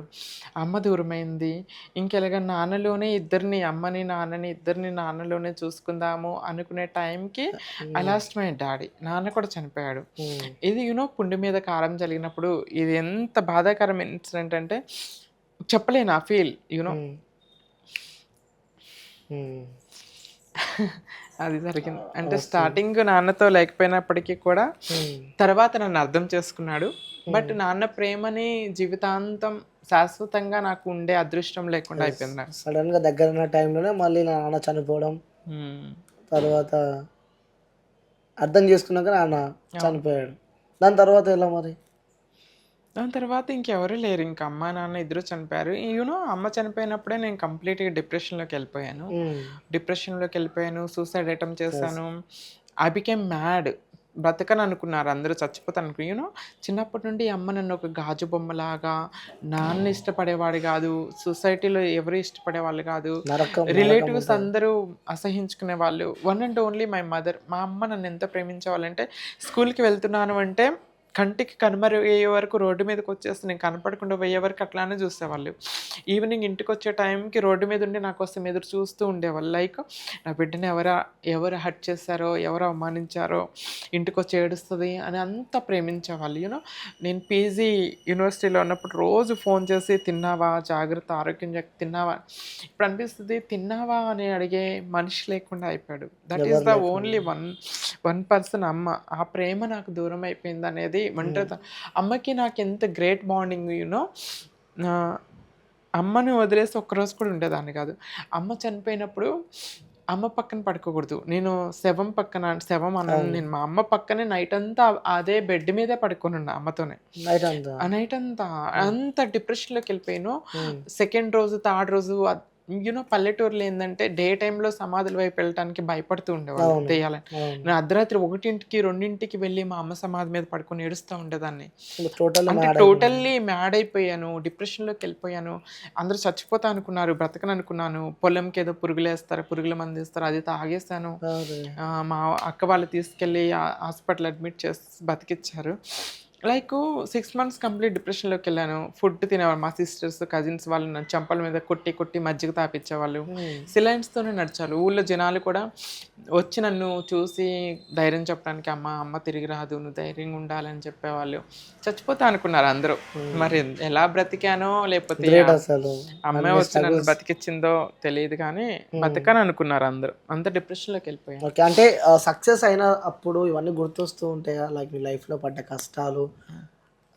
అమ్మ దూరమైంది, ఇంకెలాగా నాన్నలోనే ఇద్దరిని, అమ్మని నాన్నని ఇద్దరిని నాన్నలోనే చూసుకుందాము అనుకునే టైంకి ఐ లాస్ట్ మై డాడీ, నాన్న కూడా చనిపోయాడు. ఇది పుండి మీద కారం జరిగినప్పుడు ఇది ఎంత బాధాకరం ఇన్సిడెంట్ అంటే చెప్పలేను ఆ ఫీల్. అది జరిగింది. అంటే స్టార్టింగ్ నాన్నతో లేకపోయినప్పటికీ కూడా తర్వాత నన్ను అర్థం చేసుకున్నాడు. బట్ నాన్న ప్రేమని జీవితాంతం శాశ్వతంగా నాకు ఉండే అదృష్టం లేకుండా అయిపోయింది నాకు. సడన్ గా దగ్గర ఉన్న టైంలోనే మళ్ళీ నాన్న చనిపోవడం, తర్వాత అర్థం చేసుకున్నాక నాన్న చనిపోయాడు. దాని తర్వాత ఎలా మరి? దాని తర్వాత ఇంకెవరు లేరు, ఇంకా అమ్మ నాన్న ఇద్దరు చనిపోయారు. అమ్మ చనిపోయినప్పుడే నేను కంప్లీట్గా డిప్రెషన్లోకి వెళ్ళిపోయాను, సూసైడ్ అటెంప్ట్ చేశాను. ఐ బికేమ్ మ్యాడ్, బ్రతకని అనుకున్నారు అందరూ, చచ్చిపోతాను అనుకుని. చిన్నప్పటి నుండి అమ్మ నన్ను ఒక గాజు బొమ్మలాగా, నాన్న ఇష్టపడేవాడు కాదు, సొసైటీలో ఎవరు ఇష్టపడేవాళ్ళు కాదు, రిలేటివ్స్ అందరూ అసహించుకునే వాళ్ళు. One and only my mother. మా అమ్మ నన్ను ఎంత ప్రేమించేవాళ్ళంటే, స్కూల్కి వెళ్తున్నాను అంటే కంటికి కనుమరుగయ్యే వరకు రోడ్డు మీదకి వచ్చేస్తే, నేను కనపడకుండా పోయే వరకు అట్లానే చూసేవాళ్ళు. ఈవినింగ్ ఇంటికి వచ్చే టైంకి రోడ్డు మీద ఉండి నా కోసం ఎదురు చూస్తూ ఉండేవాళ్ళు. లైక్ నా బిడ్డని ఎవరు హర్ట్ చేశారో, ఎవరు అవమానించారో, ఇంటికి వచ్చి ఏడుస్తుంది అని అంత ప్రేమించేవాళ్ళు. నేను పీజీ యూనివర్సిటీలో ఉన్నప్పుడు రోజు ఫోన్ చేసి, తిన్నావా, జాగ్రత్త, ఆరోగ్యం తిన్నావా. ఇప్పుడు అనిపిస్తుంది, తిన్నావా అని అడిగే మనిషి లేకుండా అయిపోయాడు. That is the only one person అమ్మ. ఆ ప్రేమ నాకు దూరం అయిపోయింది అనేది మంటత. అమ్మకి నాకు ఎంత గ్రేట్ బాండింగ్. అమ్మని వదిలేసి ఒక్కరోజు కూడా ఉండేదాన్ని కాదు. అమ్మ చనిపోయినప్పుడు అమ్మ పక్కన పడుకోకూడదు, నేను శవం అన్నాను నేను, మా అమ్మ పక్కనే నైట్ అంతా అదే బెడ్ మీదే పడుకొని ఉన్నా అమ్మతోనే. నైట్ అంతా అంత డిప్రెషన్లోకి వెళ్ళిపోయాను. సెకండ్ రోజు, థర్డ్ రోజు పల్లెటూరులో ఏంటంటే డే టైంలో సమాధుల వైపు వెళ్ళటానికి భయపడుతూ ఉండేవాళ్ళు తెయాలని. నేను అర్ధరాత్రి 1ంటికి 2ంటికి వెళ్ళి మా అమ్మ సమాధి మీద పడుకొని ఏడుస్తూ ఉండేదాన్ని. అంటే టోటల్లీ మ్యాడ్ అయిపోయాను, డిప్రెషన్లోకి వెళ్ళిపోయాను. అందరూ చచ్చిపోతా అనుకున్నారు, బ్రతకను అనుకున్నాను. పొలంకి ఏదో పురుగుల మందు వేస్తారు, అది తాగేశాను. మా అక్క వాళ్ళు తీసుకెళ్ళి హాస్పిటల్ అడ్మిట్ చేసి బతికిచ్చారు. లైక్ 6 months కంప్లీట్ డిప్రెషన్లోకి వెళ్ళాను. ఫుడ్ తినేవాళ్ళు మా సిస్టర్స్, కజిన్స్ వాళ్ళు నన్ను చంపల మీద కొట్టి మజ్జిగ తాపించేవాళ్ళు. సిలైన్స్తోనే నడిచారు. ఊళ్ళో జనాలు కూడా వచ్చి నన్ను చూసి ధైర్యం చెప్పడానికి, అమ్మ తిరిగి రాదు, నువ్వు ధైర్యంగా ఉండాలని చెప్పేవాళ్ళు. చచ్చిపోతా అనుకున్నారు అందరూ. మరి ఎలా బ్రతికానో, లేకపోతే అమ్మే వచ్చి నన్ను బతికిచ్చిందో తెలియదు, కానీ బతకని అనుకున్నారు అందరూ. అంత డిప్రెషన్లోకి వెళ్ళిపోయాను. అంటే సక్సెస్ అయిన అప్పుడు ఇవన్నీ గుర్తొస్తూ ఉంటాయా? లైక్ మీ లైఫ్లో పడ్డ కష్టాలు,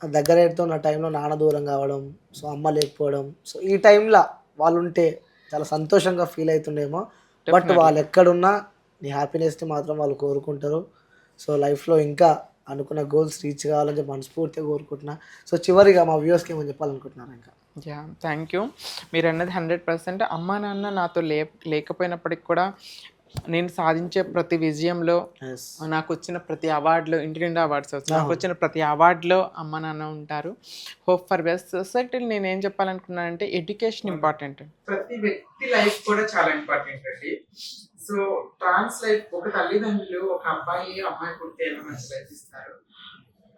దగ్గరతో ఉన్న టైంలో నాన్న దూరం కావడం, సో అమ్మ లేకపోవడం, సో ఈ టైంలో వాళ్ళు ఉంటే చాలా సంతోషంగా ఫీల్ అవుతుండేమో. బట్ వాళ్ళు ఎక్కడున్నా నీ హ్యాపీనెస్ని మాత్రం వాళ్ళు కోరుకుంటారు. సో లైఫ్లో ఇంకా అనుకున్న గోల్స్ రీచ్ కావాలని చెప్పి మనస్ఫూర్తిగా కోరుకుంటున్నా. సో చివరిగా మా వ్యూవర్స్కి ఏమని చెప్పాలనుకుంటున్నారు ఇంకా? Thank you. మీరన్నది 100%. అమ్మా నాన్న నాతో లేకపోయినప్పటికి కూడా నేను సాధించే ప్రతి విజయంలో, ఎస్. నాకొచ్చిన ప్రతి అవార్డులో, ఇంటి నిండా అవార్డ్స్ వచ్చాయి, నాకొచ్చిన ప్రతి అవార్డులో అమ్మ నాన్న ఉంటారు. Hope for best. సొసైటీలో నేను ఏం చెప్పాలనుకున్నానంటే ఎడ్యుకేషన్ ఇంపార్టెంట్. ప్రతి వ్యక్తి లైఫ్ కూడా చాలా ఇంపార్టెంట్ అండి. సో ట్రాన్స్ లైఫ్, ఒక తల్లిదండ్రులు ఒక అబ్బాయి అమ్మాయి పుడితే ఎలా మంచి లైఫ్ ఇస్తారు,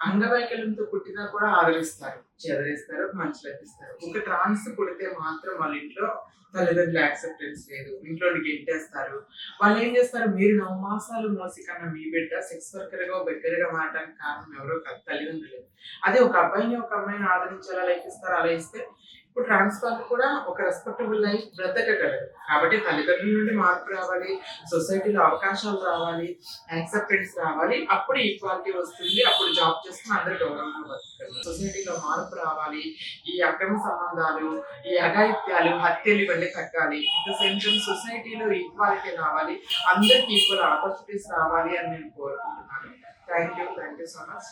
అంగవైకల్యంతో పుట్టినా కూడా ఆదరిస్తారు, చెదరిస్తారు, మంచి లైఫ్ ఇస్తారు. ఒక ట్రాన్స్ పుడితే మాత్రం వాళ్ళ ఇంట్లో తల్లిదండ్రులు యాక్సెప్టెన్స్ లేదు, ఇంట్లోని గెంటేస్తారు. వాళ్ళు ఏం చేస్తారు, మీరు 9 మాసాలు మోసి కన్నా మీ బిడ్డ సెక్స్ వర్కర్ గా బెగ్గరగా మారడానికి కారణం ఎవరో కాదు, తల్లిదండ్రులే. అదే ఒక అబ్బాయిని ఒక అమ్మాయిని ఆదరించేలా లైఫ్ ఇస్తారు. అలా ఇస్తే ఇప్పుడు ట్రాన్స్ వాళ్ళు కూడా ఒక రెస్పెక్టబుల్ లైఫ్ బ్రతకగలరు. కాబట్టి తల్లిదండ్రుల నుండి మార్పు రావాలి, సొసైటీలో అవకాశాలు రావాలి, యాక్సెప్టెన్స్ రావాలి, అప్పుడు ఈక్వాలిటీ వస్తుంది, అప్పుడు జాబ్ చేసుకుని అందరు గౌరవంగా బతకగలరు. సొసైటీలో మార్పు రావాలి, ఈ అక్రమ సంబంధాలు, ఈ అఘాయిత్యాలు, హత్యలు ఇవన్నీ తగ్గాలి. అట్ ద సేమ్ టైం సొసైటీలో ఈక్వాలిటీ రావాలి, అందరికి ఈక్వల్ ఆపర్చునిటీస్ రావాలి అని నేను కోరుకుంటున్నాను. Thank you so much.